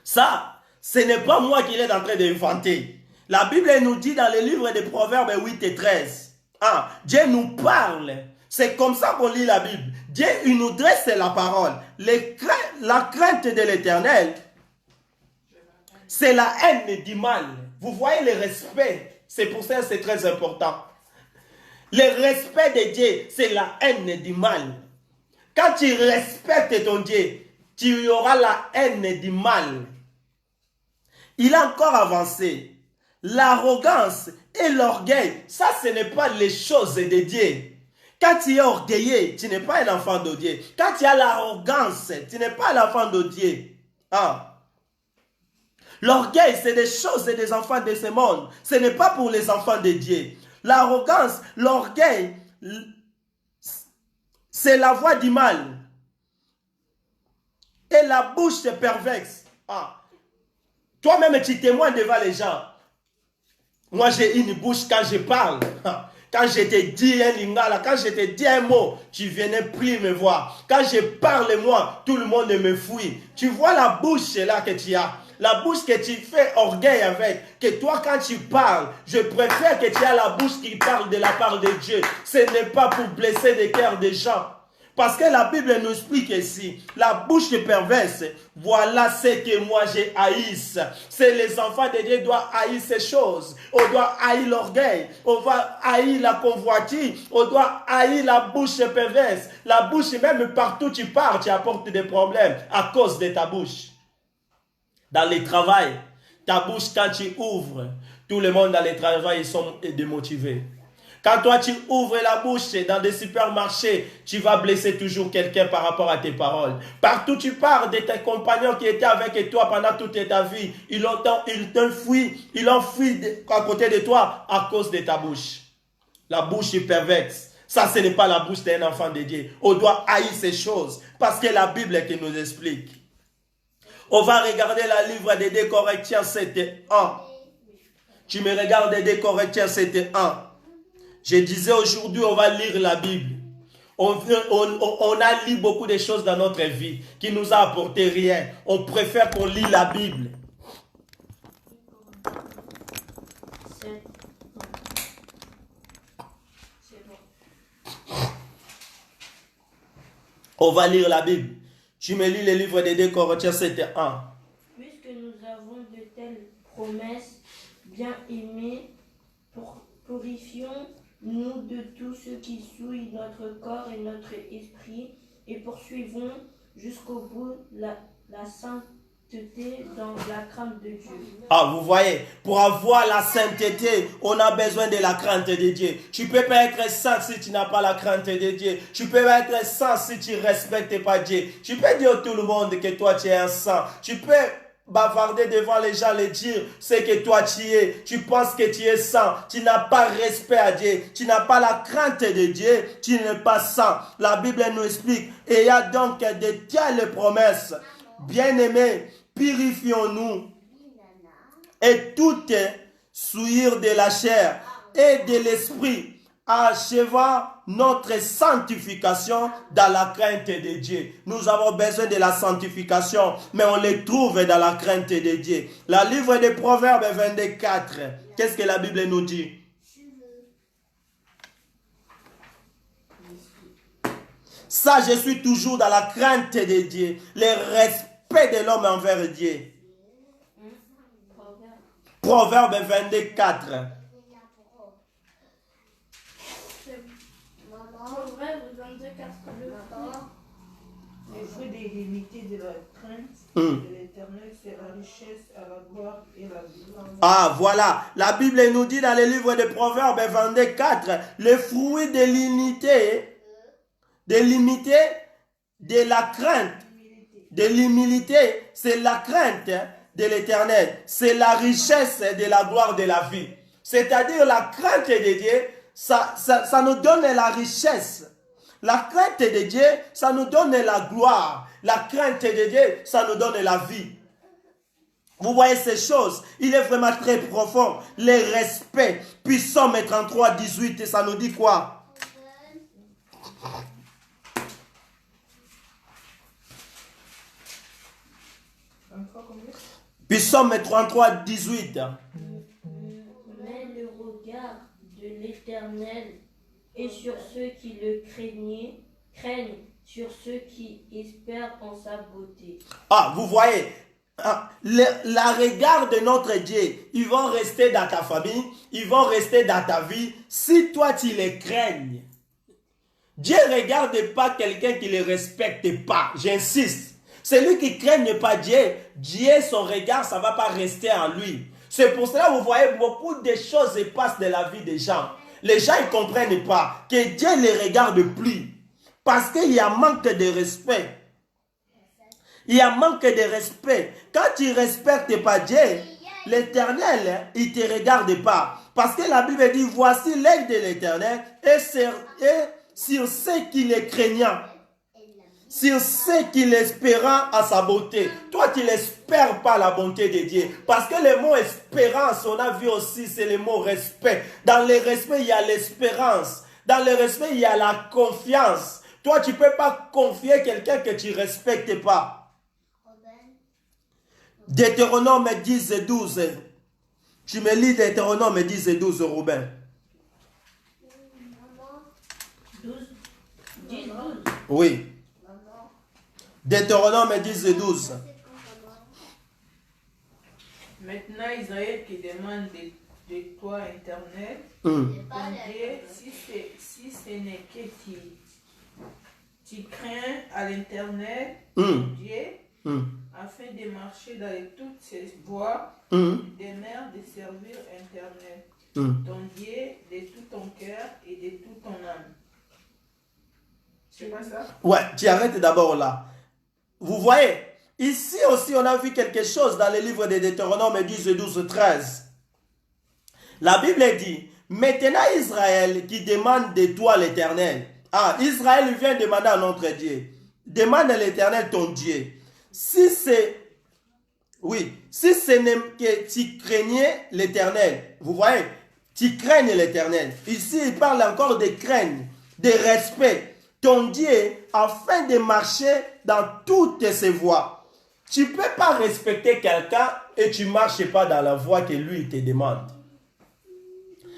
Ça, ce n'est pas moi qui l'ai en train d'inventer. La Bible nous dit dans le livre des Proverbes 8 et 13. Ah, Dieu nous parle. C'est comme ça qu'on lit la Bible. Dieu, il nous dresse la parole. La crainte de l'Éternel, c'est la haine du mal. Vous voyez le respect. C'est pour ça que c'est très important. Le respect de Dieu, c'est la haine du mal. Quand tu respectes ton Dieu, tu auras la haine du mal. Il a encore avancé. L'arrogance et l'orgueil, ça ce n'est pas les choses de Dieu. Quand tu es orgueilleux, tu n'es pas un enfant de Dieu. Quand tu as l'arrogance, tu n'es pas l'enfant de Dieu. Ah. L'orgueil, c'est des choses des enfants de ce monde. Ce n'est pas pour les enfants de Dieu. L'arrogance, l'orgueil, c'est la voix du mal. Et la bouche perverse. Ah. Toi-même, tu témoignes devant les gens. Moi, j'ai une bouche quand je parle. Quand je te dis un lingala, quand je te dis un mot, tu venais plus me voir. Quand je parle, moi, tout le monde me fuit. Tu vois la bouche là que tu as. La bouche que tu fais orgueil avec. Que toi, quand tu parles, je préfère que tu aies la bouche qui parle de la part de Dieu. Ce n'est pas pour blesser les cœurs des gens. Parce que la Bible nous explique ici, la bouche perverse, voilà ce que moi j'ai haïs. C'est les enfants de Dieu qui doivent haïr ces choses. On doit haïr l'orgueil, on va haïr la convoitise, on doit haïr la bouche perverse. La bouche, même partout où tu pars, tu apportes des problèmes à cause de ta bouche. Dans le travail, ta bouche quand tu ouvres, tout le monde dans le travail, ils sont démotivés. Quand toi tu ouvres la bouche dans des supermarchés, tu vas blesser toujours quelqu'un par rapport à tes paroles. Partout tu pars de tes compagnons qui étaient avec toi pendant toute ta vie, ils ont fui à côté de toi à cause de ta bouche. La bouche est perverse. Ça, ce n'est pas la bouche d'un enfant de Dieu. On doit haïr ces choses parce que la Bible qui nous explique. On va regarder le livre de 2 Corinthiens 7:1. Tu me regardes 2 Corinthiens 7:1. Je disais aujourd'hui, on va lire la Bible. On a lu beaucoup de choses dans notre vie qui nous a apporté rien. On préfère qu'on lit la Bible. On va lire la Bible. Tu me lis le livre de 2 Corinthiens 7:1. Puisque nous avons de telles promesses, bien-aimés, purifions-nous de tout ce qui souille notre corps et notre esprit, et poursuivons jusqu'au bout la sainteté dans la crainte de Dieu. Ah, vous voyez, pour avoir la sainteté, on a besoin de la crainte de Dieu. Tu ne peux pas être saint si tu n'as pas la crainte de Dieu. Tu ne peux pas être saint si tu ne respectes pas Dieu. Tu peux dire à tout le monde que toi tu es un saint. Tu peux bavarder devant les gens, les dire ce que toi tu es. Tu penses que tu es saint. Tu n'as pas respect à Dieu. Tu n'as pas la crainte de Dieu. Tu n'es pas saint. La Bible nous explique. Et il y a donc de telles promesses. Bien-aimés, purifions-nous et toute souillure de la chair et de l'esprit, achevant notre sanctification dans la crainte de Dieu. Nous avons besoin de la sanctification, mais on les trouve dans la crainte de Dieu. Le livre des Proverbes 24, qu'est-ce que la Bible nous dit? Ça, je suis toujours dans la crainte de Dieu, le respect de l'homme envers Dieu. Proverbe 24. Proverbe 24. Le fruit de l'unité de la crainte de l'Éternel, c'est la richesse, à la gloire et la vie. Ah, voilà. La Bible nous dit dans le livre de Proverbes 24, le fruit de l'unité, de la crainte, de l'humilité, c'est la crainte de l'Éternel. C'est la richesse de la gloire de la vie. C'est-à-dire la crainte de Dieu, ça nous donne la richesse. La crainte de Dieu, ça nous donne la gloire. La crainte de Dieu, ça nous donne la vie. Vous voyez ces choses, il est vraiment très profond. Le respect. Puis Psaume 33, 18, ça nous dit quoi? Puis Psaume 33, 18. Mais le regard de l'Éternel est sur ceux qui le craignent, sur ceux qui espèrent en sa beauté. Ah, vous voyez, la regard de notre Dieu, ils vont rester dans ta famille, ils vont rester dans ta vie, si toi tu les craignes. Dieu ne regarde pas quelqu'un qui ne le respecte pas, j'insiste. Celui qui ne craigne pas Dieu, son regard, ça ne va pas rester en lui. C'est pour cela que vous voyez beaucoup de choses se passent dans la vie des gens. Les gens ne comprennent pas que Dieu ne les regarde plus. Parce qu'il y a manque de respect. Il y a manque de respect. Quand tu ne respectes pas Dieu, l'Éternel, il ne te regarde pas. Parce que la Bible dit, voici l'œil de l'Éternel et sur ceux qui le craignent. Sur ceux qui l'espèrent à sa beauté. Toi, tu n'espères pas la bonté de Dieu. Parce que le mot espérance, on a vu aussi, c'est le mot respect. Dans le respect, il y a l'espérance. Dans le respect, il y a la confiance. Toi, tu ne peux pas confier quelqu'un que tu ne respectes pas. Deutéronome 10 et 12. Tu me lis Deutéronome 10 et 12, Robin. 12. Oui. Deutéronome 10 et 12. Maintenant, Israël qui demande de toi, Éternel, si ce n'est que tu crains à l'Éternel, Dieu, afin de marcher dans toutes ses voies, demeure de servir l'Éternel. ton Dieu de tout ton cœur et de toute ton âme. C'est pas ça? Ouais, tu arrêtes d'abord là. Vous voyez, ici aussi on a vu quelque chose dans le livre de Deutéronome 10, 12, 13. La Bible dit, maintenant Israël qui demande de toi l'Éternel. Ah, Israël vient demander à notre Dieu. Demande à l'Éternel ton Dieu. Si c'est... Oui, si ce n'est que tu craignais l'Éternel. Vous voyez, tu craignes l'Éternel. Ici, il parle encore de crainte, de respect. Ton Dieu, afin de marcher dans toutes ses voies. Tu ne peux pas respecter quelqu'un et tu ne marches pas dans la voie que lui te demande.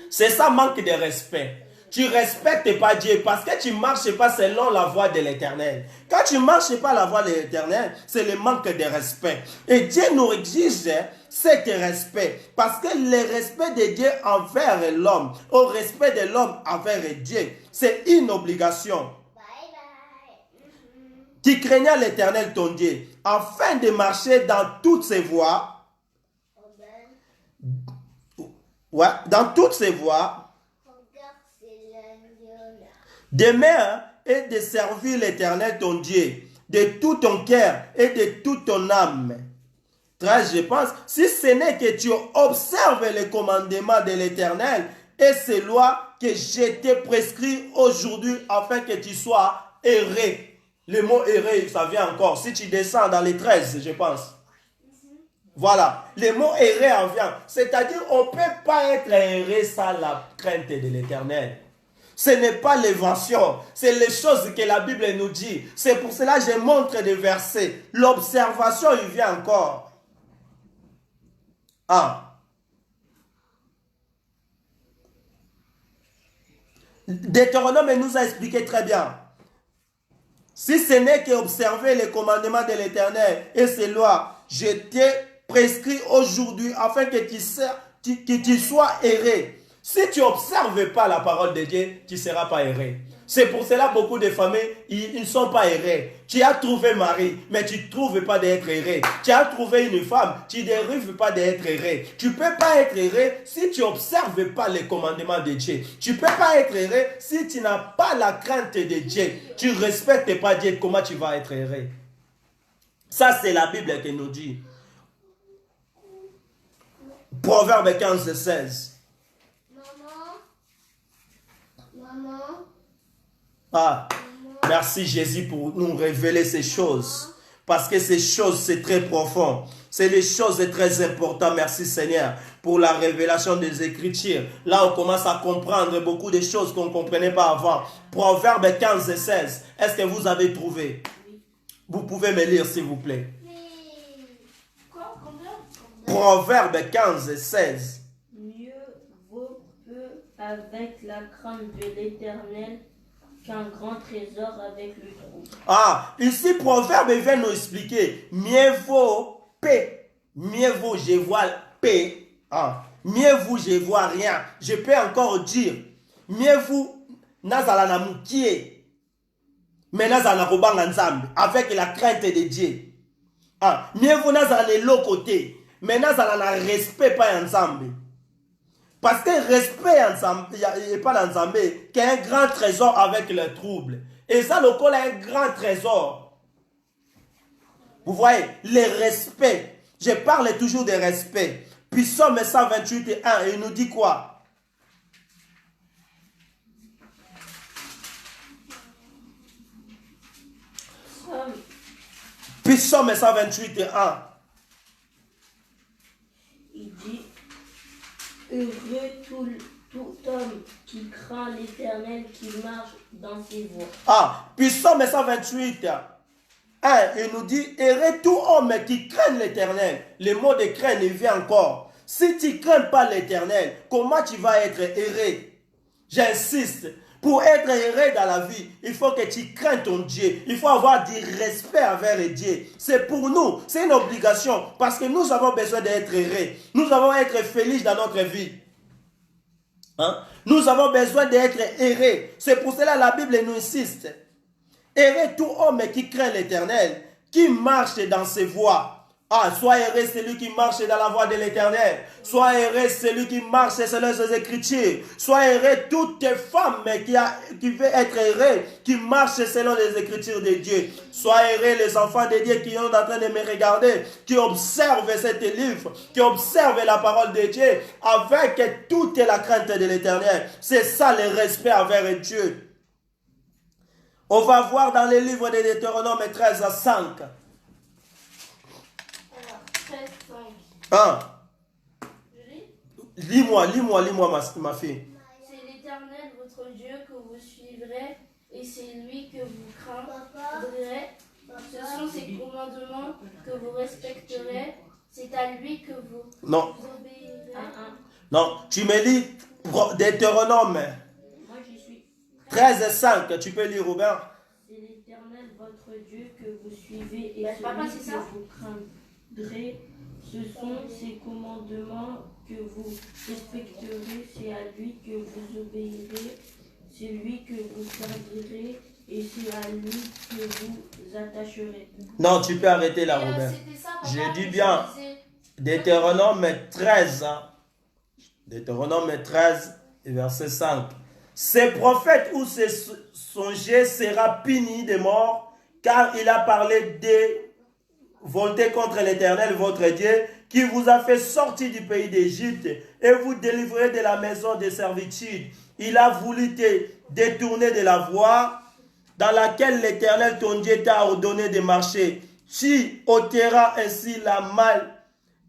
C'est ça, manque de respect. Tu ne respectes pas Dieu parce que tu ne marches pas selon la voie de l'Éternel. Quand tu ne marches pas la voie de l'Éternel, c'est le manque de respect. Et Dieu nous exige cet respect. Parce que le respect de Dieu envers l'homme, au respect de l'homme envers Dieu, c'est une obligation. Tu craignais l'Éternel ton Dieu, afin de marcher dans toutes ses voies. Ouais, dans toutes ses voies. Demeure et de servir l'Éternel ton Dieu de tout ton cœur et de toute ton âme. 13, je pense, si ce n'est que tu observes les commandements de l'Éternel et ses lois que je t'ai prescrit aujourd'hui afin que tu sois erré. Le mot erré, ça vient encore. Si tu descends dans les 13, je pense. Voilà, le mot erré en vient. C'est-à-dire, on ne peut pas être erré sans la crainte de l'Éternel. Ce n'est pas l'invention, c'est les choses que la Bible nous dit. C'est pour cela que je montre des versets. L'observation, il vient encore. Ah. Deutéronome nous a expliqué très bien. Si ce n'est qu'observer les commandements de l'Éternel et ses lois, je t'ai prescrit aujourd'hui afin que tu sois erré. Si tu n'observes pas la parole de Dieu, tu ne seras pas erré. C'est pour cela que beaucoup de familles, ils ne sont pas errés. Tu as trouvé mari, mais tu ne trouves pas d'être erré. Tu as trouvé une femme, tu ne dérives pas d'être erré. Tu ne peux pas être erré si tu n'observes pas les commandements de Dieu. Tu ne peux pas être erré si tu n'as pas la crainte de Dieu. Tu ne respectes pas Dieu, comment tu vas être erré? Ça, c'est la Bible qui nous dit. Proverbe 15, 16. Ah, merci Jésus pour nous révéler ces choses. Parce que ces choses, c'est très profond. C'est des choses très importantes. Merci Seigneur pour la révélation des Écritures. Là, on commence à comprendre beaucoup de choses qu'on ne comprenait pas avant. Proverbe 15 et 16. Est-ce que vous avez trouvé? Vous pouvez me lire s'il vous plaît. Proverbe 15 et 16. Mieux vaut peu avec la crainte de l'Éternel qu'un grand trésor avec le trouble. Ah, ici, Proverbe vient nous expliquer. Mieux vaut paix. Mieux vaut, je vois paix. Ah, mieux vaut, je vois rien. Je peux encore dire. Mieux vaut, nazala na mukie. Mais nazala na kobanga nzambe. Avec la crainte de Dieu. Ah, mieux vaut nazala na l'autre côté. Mais nazala na respect pas nzambe. Parce que respect ensemble, il n'y a pas d'ensemble, qui est un grand trésor avec le trouble. Et ça, le col est un grand trésor. Vous voyez, le respect. Je parle toujours de respect. Puis Psaume 128 et 1, il nous dit quoi? Puis Psaume 128 et 1. Il dit, heureux tout homme qui craint l'Éternel, qui marche dans ses voies. Ah, puis Psaume 128, 1, il nous dit, heureux tout homme qui craint l'Éternel. Le mot de craindre, il vient encore. Si tu ne crains pas l'Éternel, comment tu vas être heureux? J'insiste, pour être heureux dans la vie, il faut que tu crains ton Dieu. Il faut avoir du respect envers Dieu. C'est pour nous, c'est une obligation, parce que nous avons besoin d'être heureux. Nous avons être felices dans notre vie. Hein? Nous avons besoin d'être heureux. C'est pour cela que la Bible nous insiste. Heureux tout homme qui craint l'Éternel, qui marche dans ses voies. Ah, sois heureux celui qui marche dans la voie de l'Éternel. Sois heureux celui qui marche selon ses Écritures. Sois heureux toute femme qui veut être heureux, qui marche selon les Écritures de Dieu. Sois heureux les enfants de Dieu qui sont en train de me regarder, qui observent cet livre, qui observent la parole de Dieu avec toute la crainte de l'Éternel. C'est ça le respect envers Dieu. On va voir dans le livre de Deutéronome 13 à 5. 13, 5. Ah. Je lis. Lis-moi ma fille. C'est l'Éternel votre Dieu que vous suivrez et c'est lui que vous craindrez. Ce sont ses commandements que vous respecterez. C'est à lui que vous obéirez. Non, tu me lis Deutéronome Moi j'y suis. 13 et 5. Tu peux lire, Robert? C'est l'Éternel votre Dieu que vous suivez et celui que vous craindrez. Ce sont ses commandements que vous respecterez. C'est à lui que vous obéirez. C'est lui que vous servirez et c'est à lui que vous attacherez. Non, tu peux arrêter là, Robert. Je dis bien Deutéronome 13. Deutéronome 13, verset 5. Ces prophètes ou ces songers sera puni de mort, car il a parlé de volonté contre l'Éternel, votre Dieu, qui vous a fait sortir du pays d'Égypte et vous délivrer de la maison de servitude. Il a voulu te détourner de la voie dans laquelle l'Éternel, ton Dieu, t'a ordonné de marcher. Tu ôteras ainsi la mal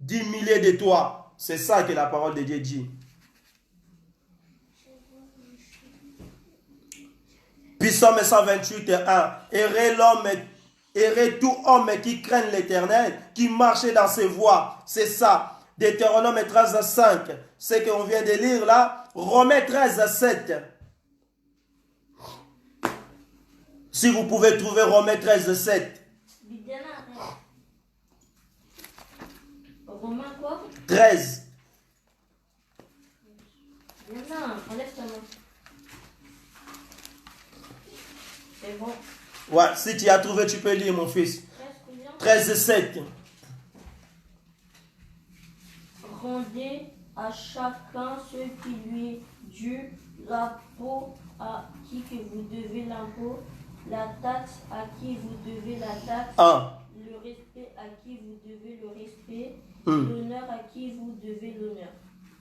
du milieu de toi. C'est ça que la parole de Dieu dit. Psaume 128, 1. Errez tout homme qui craigne l'Éternel, qui marche dans ses voies. C'est ça. Deutéronome 13, 5. Ce qu'on vient de lire là. Romains 13, 7. Si vous pouvez trouver Romains 13, 7. Romains quoi? 13. Viens, enlève ta main. C'est bon. Ouais, si tu as trouvé, tu peux lire, mon fils. 13, 7. Rendez à chacun ce qui lui est dû, l'impôt à qui que vous devez l'impôt, la taxe à qui vous devez la taxe, le respect à qui vous devez le respect, l'honneur à qui vous devez l'honneur.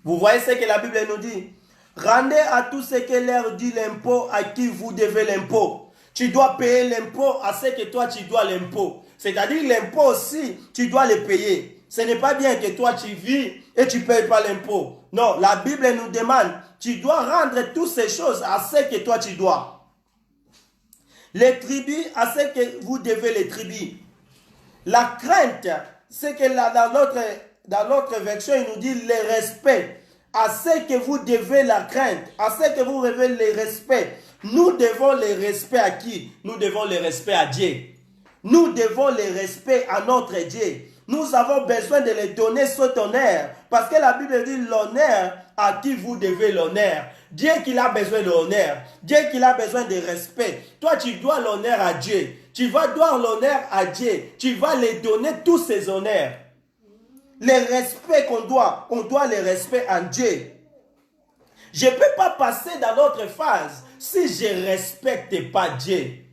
Vous voyez ce que la Bible nous dit? Rendez à tout ce que leur dit l'impôt à qui vous devez l'impôt. Tu dois payer l'impôt à ce que toi tu dois l'impôt. C'est-à-dire l'impôt aussi, tu dois le payer. Ce n'est pas bien que toi tu vis et tu ne payes pas l'impôt. Non, la Bible nous demande, tu dois rendre toutes ces choses à ce que toi tu dois. Les tribus à ce que vous devez les tribus. La crainte, c'est que dans l'autre version, il nous dit le respect. À ce que vous devez la crainte, à ce que vous devez le respect. Nous devons le respect à qui? Nous devons le respect à Dieu. Nous devons le respect à notre Dieu. Nous avons besoin de lui donner cet honneur. Parce que la Bible dit l'honneur à qui vous devez l'honneur. Dieu qui a besoin de l'honneur. Dieu qui a besoin de respect. Toi, tu dois l'honneur à Dieu. Tu vas donner l'honneur à Dieu. Tu vas lui donner tous ses honneurs. Le respect qu'on doit le respect à Dieu. Je ne peux pas passer dans l'autre phase si je ne respecte pas Dieu.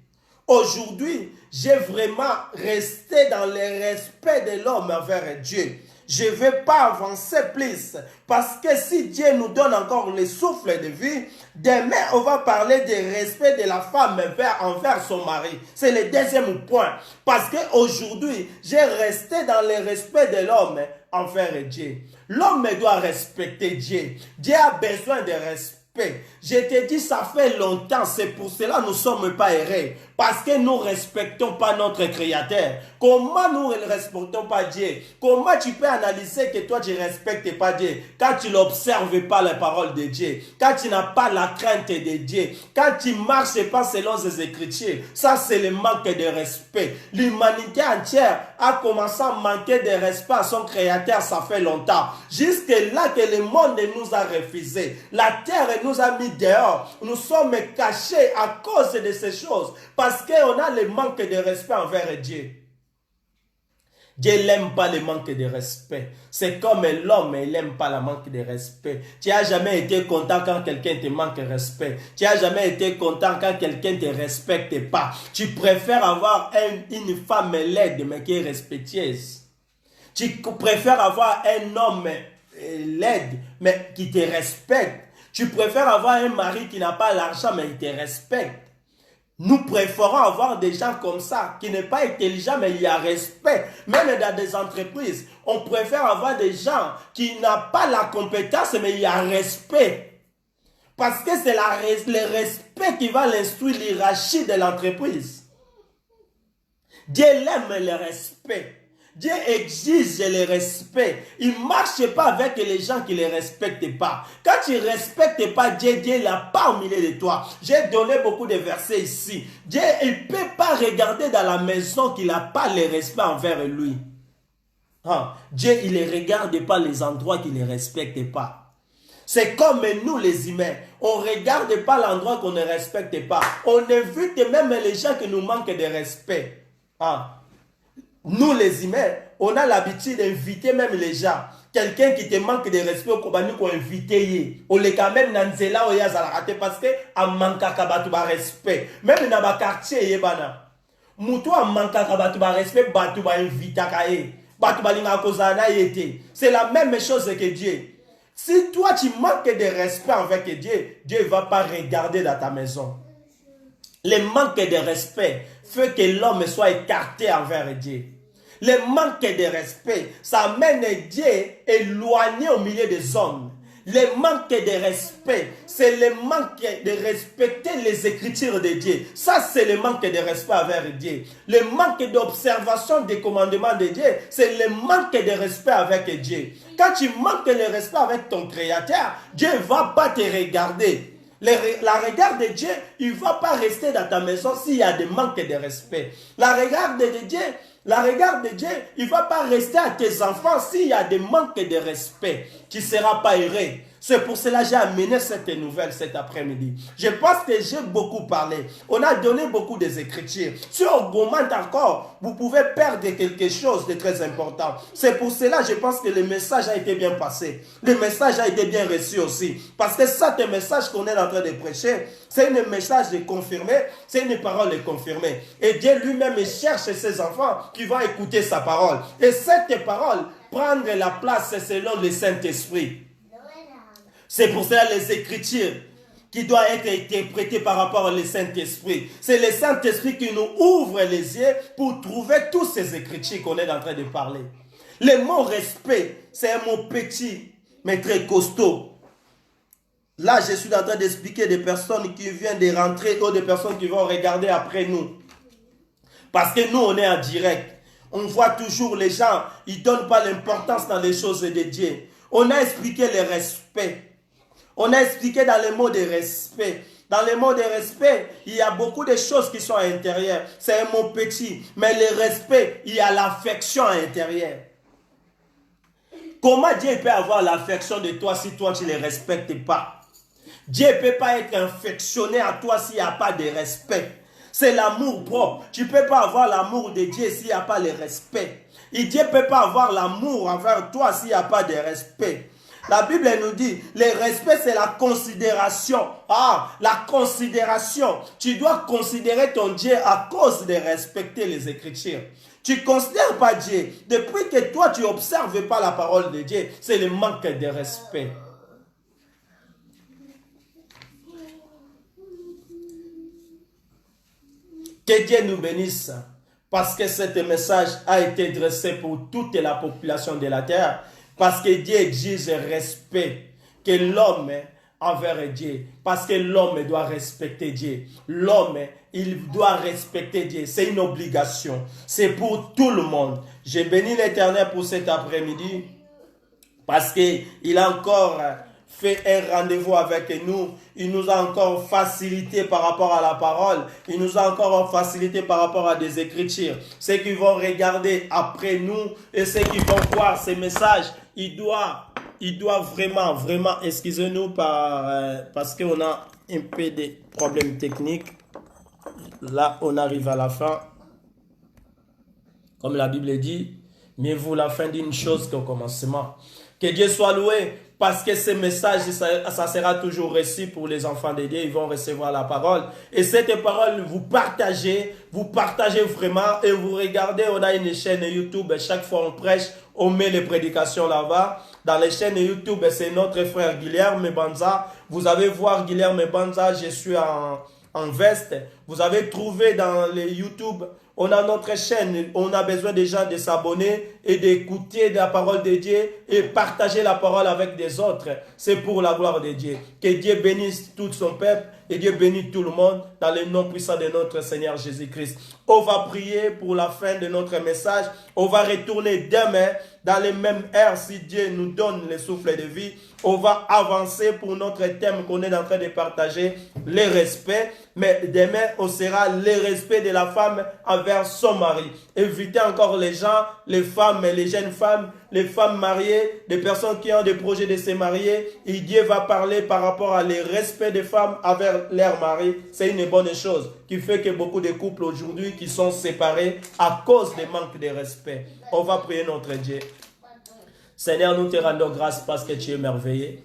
Aujourd'hui, j'ai vraiment resté dans le respect de l'homme envers Dieu. Je ne vais pas avancer plus. Parce que si Dieu nous donne encore le souffle de vie, demain, on va parler du respect de la femme envers son mari. C'est le deuxième point. Parce qu'aujourd'hui, j'ai resté dans le respect de l'homme envers Dieu. L'homme doit respecter Dieu. Dieu a besoin de respect. Je te dis, ça fait longtemps, c'est pour cela que nous ne sommes pas heureux. Parce que nous ne respectons pas notre Créateur. Comment nous ne respectons pas Dieu? Comment tu peux analyser que toi tu ne respectes pas Dieu? Quand tu n'observes pas la parole de Dieu. Quand tu n'as pas la crainte de Dieu. Quand tu ne marches pas selon ses Écritures. Ça, c'est le manque de respect. L'humanité entière a commencé à manquer de respect à son Créateur, ça fait longtemps. Jusque là que le monde nous a refusé. La terre nous a mis dehors. Nous sommes cachés à cause de ces choses. Parce qu'on a le manque de respect envers Dieu. Dieu n'aime pas le manque de respect. C'est comme l'homme, il n'aime pas le manque de respect. Tu n'as jamais été content quand quelqu'un te manque de respect. Tu n'as jamais été content quand quelqu'un ne te respecte pas. Tu préfères avoir une femme laide, mais qui est respectueuse. Tu préfères avoir un homme laide, mais qui te respecte. Tu préfères avoir un mari qui n'a pas l'argent, mais il te respecte. Nous préférons avoir des gens comme ça, qui n'est pas intelligent, mais il y a respect. Même dans des entreprises, on préfère avoir des gens qui n'ont pas la compétence, mais il y a respect. Parce que c'est le respect qui va l'instruire l'hierarchie de l'entreprise. Dieu aime le respect. Dieu exige le respect. Il ne marche pas avec les gens qui ne le respectent pas. Quand tu ne respectes pas Dieu, Dieu ne l'a pas au milieu de toi. J'ai donné beaucoup de versets ici. Dieu, il ne peut pas regarder dans la maison qu'il n'a pas le respect envers lui. Dieu, il ne regarde pas les endroits qu'il ne respecte pas. C'est comme nous les humains. On ne regarde pas l'endroit qu'on ne respecte pas. On évite même les gens qui nous manquent de respect. Nous les humains, on a l'habitude d'inviter même les gens. Quelqu'un qui te manque de respect, on va inviter. On les quand même dans zela ou yazalate parce que a manka kabatu ba respect. Même dans ba quartier yebana. Muto a manka kabatu ba respect, batu ba invita kae. Batu ba linga kozana yete. C'est la même chose que Dieu. Si toi tu manques de respect avec Dieu, Dieu ne va pas regarder dans ta maison. Le manque de respect fait que l'homme soit écarté envers Dieu. Le manque de respect, ça amène Dieu éloigné au milieu des hommes. Le manque de respect, c'est le manque de respecter les écritures de Dieu. Ça, c'est le manque de respect envers Dieu. Le manque d'observation des commandements de Dieu, c'est le manque de respect avec Dieu. Quand tu manques de respect avec ton Créateur, Dieu ne va pas te regarder. La regard de Dieu, il ne va pas rester dans ta maison s'il y a des manques de respect. La regard de Dieu, il ne va pas rester à tes enfants s'il y a des manques de respect. Tu ne seras pas heureux. C'est pour cela que j'ai amené cette nouvelle cet après-midi. Je pense que j'ai beaucoup parlé. On a donné beaucoup des écritures. Si on augmente encore, vous pouvez perdre quelque chose de très important. C'est pour cela que je pense que le message a été bien passé. Le message a été bien reçu aussi. Parce que ça, c'est un message qu'on est en train de prêcher. C'est un message de confirmer. C'est une parole de confirmer. Et Dieu lui-même cherche ses enfants qui vont écouter sa parole. Et cette parole, prendre la place selon le Saint-Esprit. C'est pour cela les Écritures qui doivent être interprétées par rapport au Saint-Esprit. C'est le Saint-Esprit qui nous ouvre les yeux pour trouver tous ces Écritures qu'on est en train de parler. Le mot respect, c'est un mot petit, mais très costaud. Là, je suis en train d'expliquer des personnes qui viennent de rentrer ou des personnes qui vont regarder après nous. Parce que nous, on est en direct. On voit toujours les gens, ils ne donnent pas l'importance dans les choses de Dieu. On a expliqué le respect. On a expliqué dans les mots de respect. Dans les mots de respect, il y a beaucoup de choses qui sont à l'intérieur. C'est un mot petit. Mais le respect, il y a l'affection à l'intérieur. Comment Dieu peut avoir l'affection de toi si toi tu ne le respectes pas? Dieu ne peut pas être affectionné à toi s'il n'y a pas de respect. C'est l'amour propre. Tu ne peux pas avoir l'amour de Dieu s'il n'y a pas le respect. Et Dieu ne peut pas avoir l'amour envers toi s'il n'y a pas de respect. La Bible nous dit, le respect c'est la considération. La considération. Tu dois considérer ton Dieu à cause de respecter les Écritures. Tu ne considères pas Dieu. Depuis que toi tu n'observes pas la parole de Dieu, c'est le manque de respect. Que Dieu nous bénisse. Parce que ce message a été dressé pour toute la population de la terre. Parce que Dieu exige respect, que l'homme envers Dieu. Parce que l'homme doit respecter Dieu. L'homme, il doit respecter Dieu. C'est une obligation. C'est pour tout le monde. Je bénis l'Éternel pour cet après-midi. Parce qu'il a encore fait un rendez-vous avec nous. Il nous a encore facilité par rapport à la parole. Il nous a encore facilité par rapport à des Écritures. Ceux qui vont regarder après nous et ceux qui vont voir ces messages, il doit vraiment, excusez-nous parce qu'on a un peu de problèmes techniques. Là, on arrive à la fin. Comme la Bible dit, Mieux vaut la fin d'une chose qu'au commencement. Que Dieu soit loué, parce que ce message, ça sera toujours récit pour les enfants de Dieu. Ils vont recevoir la parole. Et cette parole, vous partagez vraiment et vous regardez. On a une chaîne YouTube. Chaque fois on prêche, on met les prédications là-bas. Dans les chaînes YouTube, c'est notre frère Guilherme Banza. Vous allez voir Guilherme Banza, je suis en veste. Vous avez trouvé dans les YouTube, on a notre chaîne, on a besoin déjà de s'abonner et d'écouter la parole de Dieu et partager la parole avec des autres. C'est pour la gloire de Dieu. Que Dieu bénisse tout son peuple et Dieu bénisse tout le monde dans le nom puissant de notre Seigneur Jésus-Christ. On va prier pour la fin de notre message. On va retourner demain dans les mêmes heures si Dieu nous donne le souffle de vie. On va avancer pour notre thème qu'on est en train de partager, le respect. Mais demain, on sera le respect de la femme envers son mari. Évitez encore les gens, les femmes, les jeunes femmes, les femmes mariées, les personnes qui ont des projets de se marier. Et Dieu va parler par rapport à le respect des femmes envers leur mari. C'est une bonne chose qui fait que beaucoup de couples aujourd'hui qui sont séparés à cause du manque de respect. On va prier notre Dieu. Seigneur, nous te rendons grâce parce que tu es merveilleux.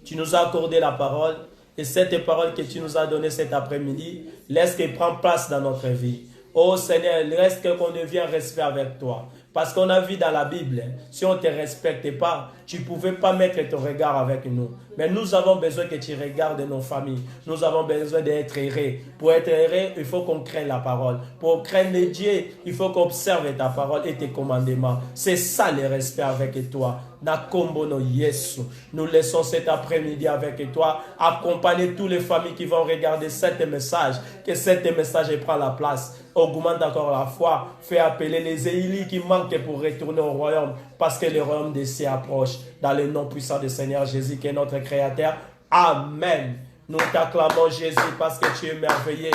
Tu nous as accordé la parole. Et cette parole que tu nous as donnée cet après-midi, laisse qu'elle prenne place dans notre vie. Oh Seigneur, laisse qu'on devienne respect avec toi. Parce qu'on a vu dans la Bible, si on ne te respecte pas, tu ne pouvais pas mettre ton regard avec nous. Mais nous avons besoin que tu regardes nos familles. Nous avons besoin d'être heureux. Pour être heureux, il faut qu'on craigne la parole. Pour craindre Dieu, il faut qu'on observe ta parole et tes commandements. C'est ça le respect avec toi. Nakombono Yesu. Nous laissons cet après-midi avec toi. Accompagner toutes les familles qui vont regarder cet message. Que cet message prenne la place. Augmente encore la foi. Fais appeler les élis qui manquent pour retourner au royaume. Parce que le royaume des cieux approche. Dans le nom puissant du Seigneur Jésus qui est notre Créateur. Amen. Nous t'acclamons Jésus parce que tu es merveilleux.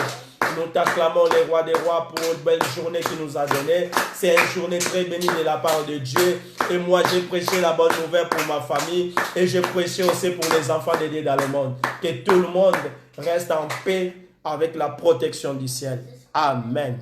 Nous t'acclamons les rois des rois pour une belle journée qu'il nous a donnée. C'est une journée très bénie de la part de Dieu. Et moi, j'ai prêché la bonne nouvelle pour ma famille. Et j'ai prêché aussi pour les enfants de Dieu dans le monde. Que tout le monde reste en paix avec la protection du ciel. Amen.